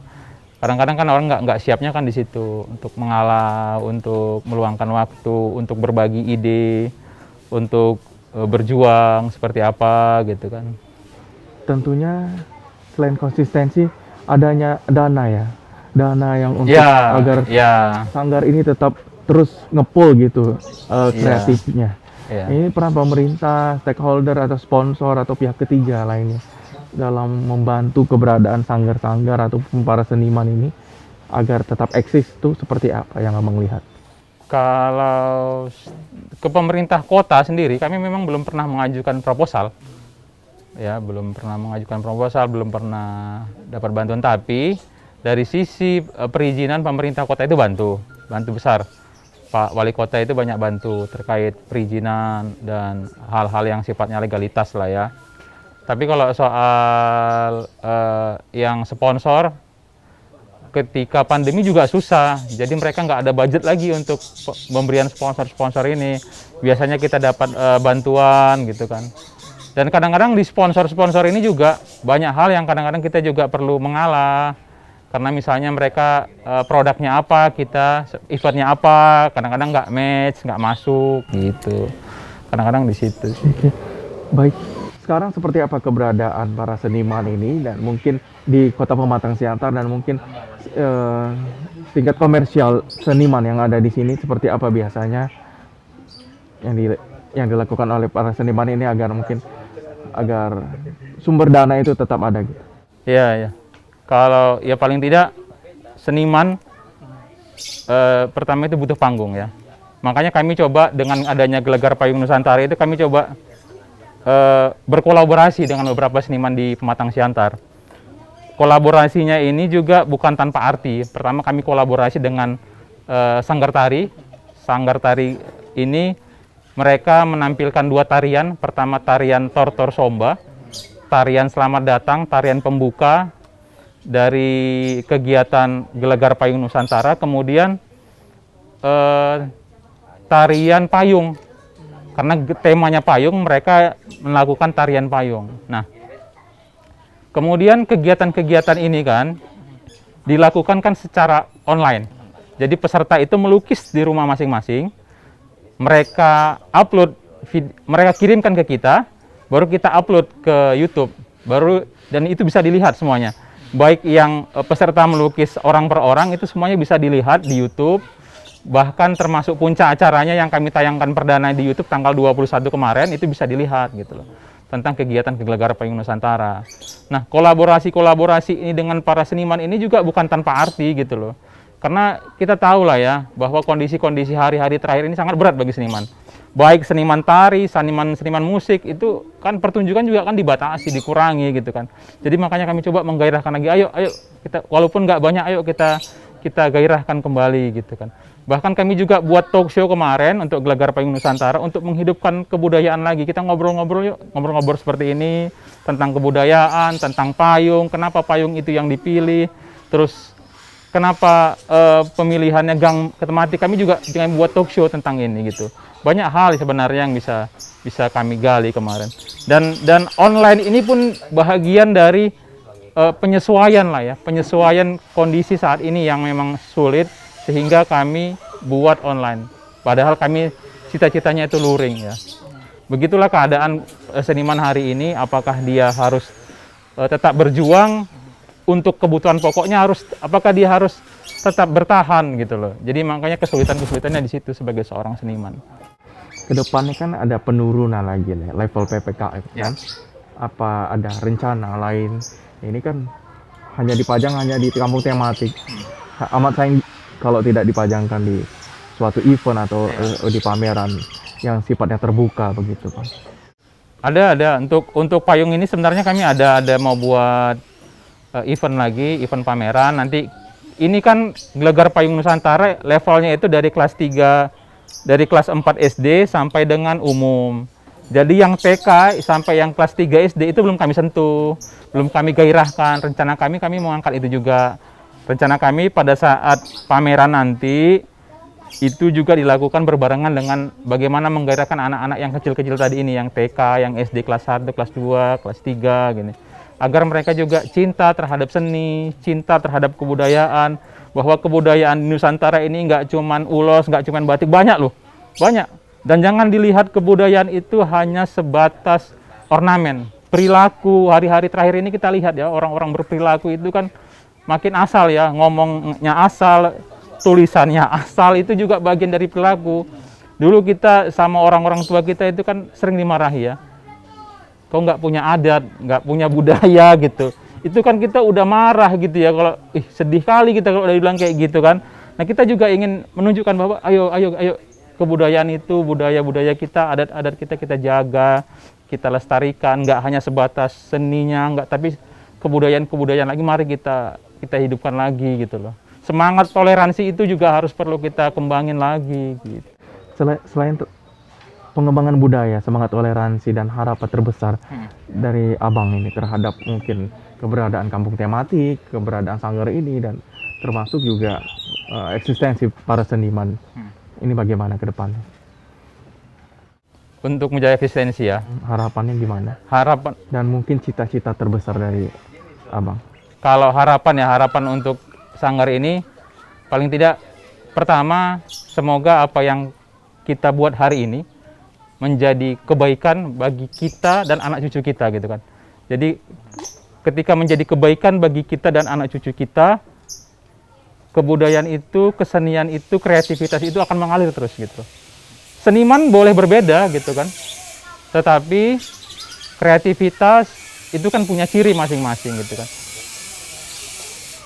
Speaker 1: Kadang-kadang kan orang nggak siapnya kan di situ, untuk mengalah, untuk meluangkan waktu, untuk berbagi ide, untuk berjuang seperti apa gitu kan. Tentunya selain konsistensi adanya dana ya. Dana yang untuk agar sanggar ini tetap terus ngepul gitu kreatifnya. Ini peran pemerintah, stakeholder atau sponsor atau pihak ketiga lainnya dalam membantu keberadaan sanggar-sanggar atau para seniman ini agar tetap eksis itu seperti apa yang Abang lihat?
Speaker 9: Kalau ke pemerintah kota sendiri, kami memang belum pernah mengajukan proposal. Ya, belum pernah mengajukan proposal, belum pernah dapat bantuan, tapi dari sisi perizinan pemerintah kota itu bantu besar. Pak Wali Kota itu banyak bantu terkait perizinan dan hal-hal yang sifatnya legalitas lah ya. Tapi kalau soal yang sponsor, ketika pandemi juga susah. Jadi mereka nggak ada budget lagi untuk pemberian sponsor ini. Biasanya kita dapat bantuan gitu kan. Dan kadang-kadang di sponsor-sponsor ini juga banyak hal yang kadang-kadang kita juga perlu mengalah. Karena misalnya mereka produknya apa, kita eventnya apa, kadang-kadang nggak match, nggak masuk gitu. Kadang-kadang di situ sih.
Speaker 1: Baik, sekarang seperti apa keberadaan para seniman ini dan mungkin di Kota Pematang Siantar dan mungkin tingkat komersial seniman yang ada di sini seperti apa biasanya yang dilakukan oleh para seniman ini agar sumber dana itu tetap ada gitu.
Speaker 9: Iya, ya. Kalau ya paling tidak seniman pertama itu butuh panggung ya. Makanya kami coba dengan adanya Gelegar Payung Nusantara itu kami coba berkolaborasi dengan beberapa seniman di Pematang Siantar. Kolaborasinya ini juga bukan tanpa arti. Pertama kami kolaborasi dengan Sanggar Tari. Sanggar Tari ini mereka menampilkan 2 tarian. Pertama tarian Tortor Somba, tarian Selamat Datang, tarian pembuka dari kegiatan Gelegar Payung Nusantara. Kemudian tarian payung, karena temanya payung, mereka melakukan tarian payung. Nah, kemudian kegiatan-kegiatan ini kan dilakukan kan secara online. Jadi peserta itu melukis di rumah masing-masing, mereka upload, mereka kirimkan ke kita, baru kita upload ke YouTube, dan itu bisa dilihat semuanya. Baik yang peserta melukis orang per orang itu semuanya bisa dilihat di YouTube. Bahkan termasuk puncak acaranya yang kami tayangkan perdana di YouTube tanggal 21 kemarin itu bisa dilihat gitu loh, tentang kegiatan Gelegar Payung Nusantara. Nah, kolaborasi ini dengan para seniman ini juga bukan tanpa arti gitu loh. Karena kita tahu lah ya bahwa kondisi-kondisi hari-hari terakhir ini sangat berat bagi seniman. Baik seniman tari, seniman musik itu kan pertunjukan juga kan dibatasi, dikurangi gitu kan. Jadi makanya kami coba menggairahkan lagi, ayo kita walaupun nggak banyak, ayo kita gairahkan kembali gitu kan. Bahkan kami juga buat talk show kemarin untuk Gelegar Payung Nusantara untuk menghidupkan kebudayaan lagi. Kita ngobrol-ngobrol seperti ini tentang kebudayaan, tentang payung, kenapa payung itu yang dipilih, terus kenapa pemilihannya gang tematik. Kami juga buat talk show tentang ini gitu. Banyak hal sebenarnya yang bisa kami gali kemarin. Dan online ini pun bahagian dari penyesuaian lah ya, penyesuaian kondisi saat ini yang memang sulit sehingga kami buat online. Padahal kami cita-citanya itu luring ya. Begitulah keadaan seniman hari ini, apakah dia harus tetap berjuang untuk kebutuhan pokoknya, apakah dia harus tetap bertahan gitu loh. Jadi makanya kesulitannya di situ sebagai seorang seniman.
Speaker 1: Kedepannya kan ada penurunan lagi nih, level PPKM kan. Apa ada rencana lain? Ini kan hanya dipajang hanya di kampung tematik. Amat sayang kalau tidak dipajangkan di suatu event atau di pameran yang sifatnya terbuka begitu Pak.
Speaker 9: Ada untuk payung ini sebenarnya kami ada mau buat event lagi, event pameran. Nanti ini kan Gelegar Payung Nusantara levelnya itu dari kelas 3, dari kelas 4 SD sampai dengan umum. Jadi yang TK sampai yang kelas 3 SD itu belum kami sentuh, belum kami gairahkan. Rencana kami mengangkat itu juga. Rencana kami pada saat pameran nanti itu juga dilakukan berbarengan dengan bagaimana menggairahkan anak-anak yang kecil-kecil tadi ini, yang TK, yang SD kelas 1, kelas 2, kelas 3 gini. Agar mereka juga cinta terhadap seni, cinta terhadap kebudayaan, bahwa kebudayaan Nusantara ini nggak cuman ulos, nggak cuman batik, banyak loh, banyak. Dan jangan dilihat kebudayaan itu hanya sebatas ornamen, perilaku. Hari-hari terakhir ini kita lihat ya, orang-orang berperilaku itu kan makin asal ya, ngomongnya asal, tulisannya asal, itu juga bagian dari perilaku. Dulu kita sama orang-orang tua kita itu kan sering dimarahi ya, kau nggak punya adat, nggak punya budaya gitu. Itu kan kita udah marah gitu ya, kalau sedih kali kita kalau udah bilang kayak gitu kan. Nah kita juga ingin menunjukkan bahwa ayo kebudayaan itu, budaya-budaya kita, adat-adat kita jaga, kita lestarikan, nggak hanya sebatas seninya, nggak, tapi kebudayaan-kebudayaan lagi mari kita hidupkan lagi gitu loh. Semangat toleransi itu juga harus perlu kita kembangin lagi gitu.
Speaker 1: Selain pengembangan budaya, semangat toleransi dan harapan terbesar dari Abang ini terhadap mungkin keberadaan kampung tematik, keberadaan sanggar ini, dan termasuk juga eksistensi para seniman. Ini bagaimana ke depannya?
Speaker 9: Untuk menjaga eksistensi ya.
Speaker 1: Harapannya gimana?
Speaker 9: Harapan
Speaker 1: dan mungkin cita-cita terbesar dari Abang.
Speaker 9: Kalau harapan untuk sanggar ini paling tidak pertama semoga apa yang kita buat hari ini menjadi kebaikan bagi kita dan anak cucu kita gitu kan. Jadi ketika menjadi kebaikan bagi kita dan anak cucu kita, kebudayaan itu, kesenian itu, kreativitas itu akan mengalir terus gitu. Seniman boleh berbeda gitu kan, tetapi kreativitas itu kan punya ciri masing-masing gitu kan.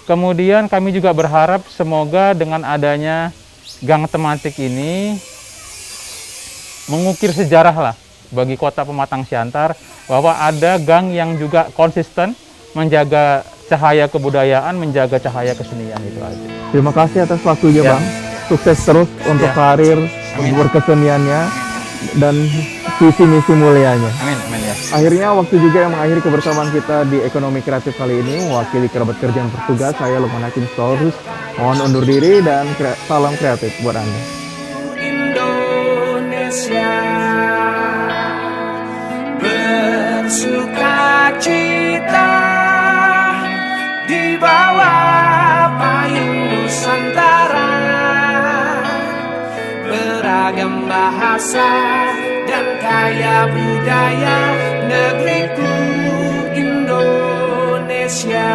Speaker 9: Kemudian kami juga berharap semoga dengan adanya gang tematik ini mengukir sejarah lah bagi Kota Pematang Siantar, bahwa ada gang yang juga konsisten menjaga cahaya kebudayaan, menjaga cahaya kesenian itu aja.
Speaker 1: Terima kasih atas waktunya
Speaker 9: Ya.
Speaker 1: Bang. Sukses terus untuk karir, berkeseniannya, dan visi misi mulianya.
Speaker 9: Amin, amin ya.
Speaker 1: Akhirnya waktu juga yang mengakhiri kebersamaan kita di Ekonomi Kreatif kali ini. Mewakili kerabat kerja yang bertugas, saya Lukman Hakim Stolrus. Mohon undur diri dan salam kreatif buat Anda.
Speaker 2: Indonesia bersuka cita di bawah payung Nusantara, beragam bahasa dan kaya budaya negeriku Indonesia.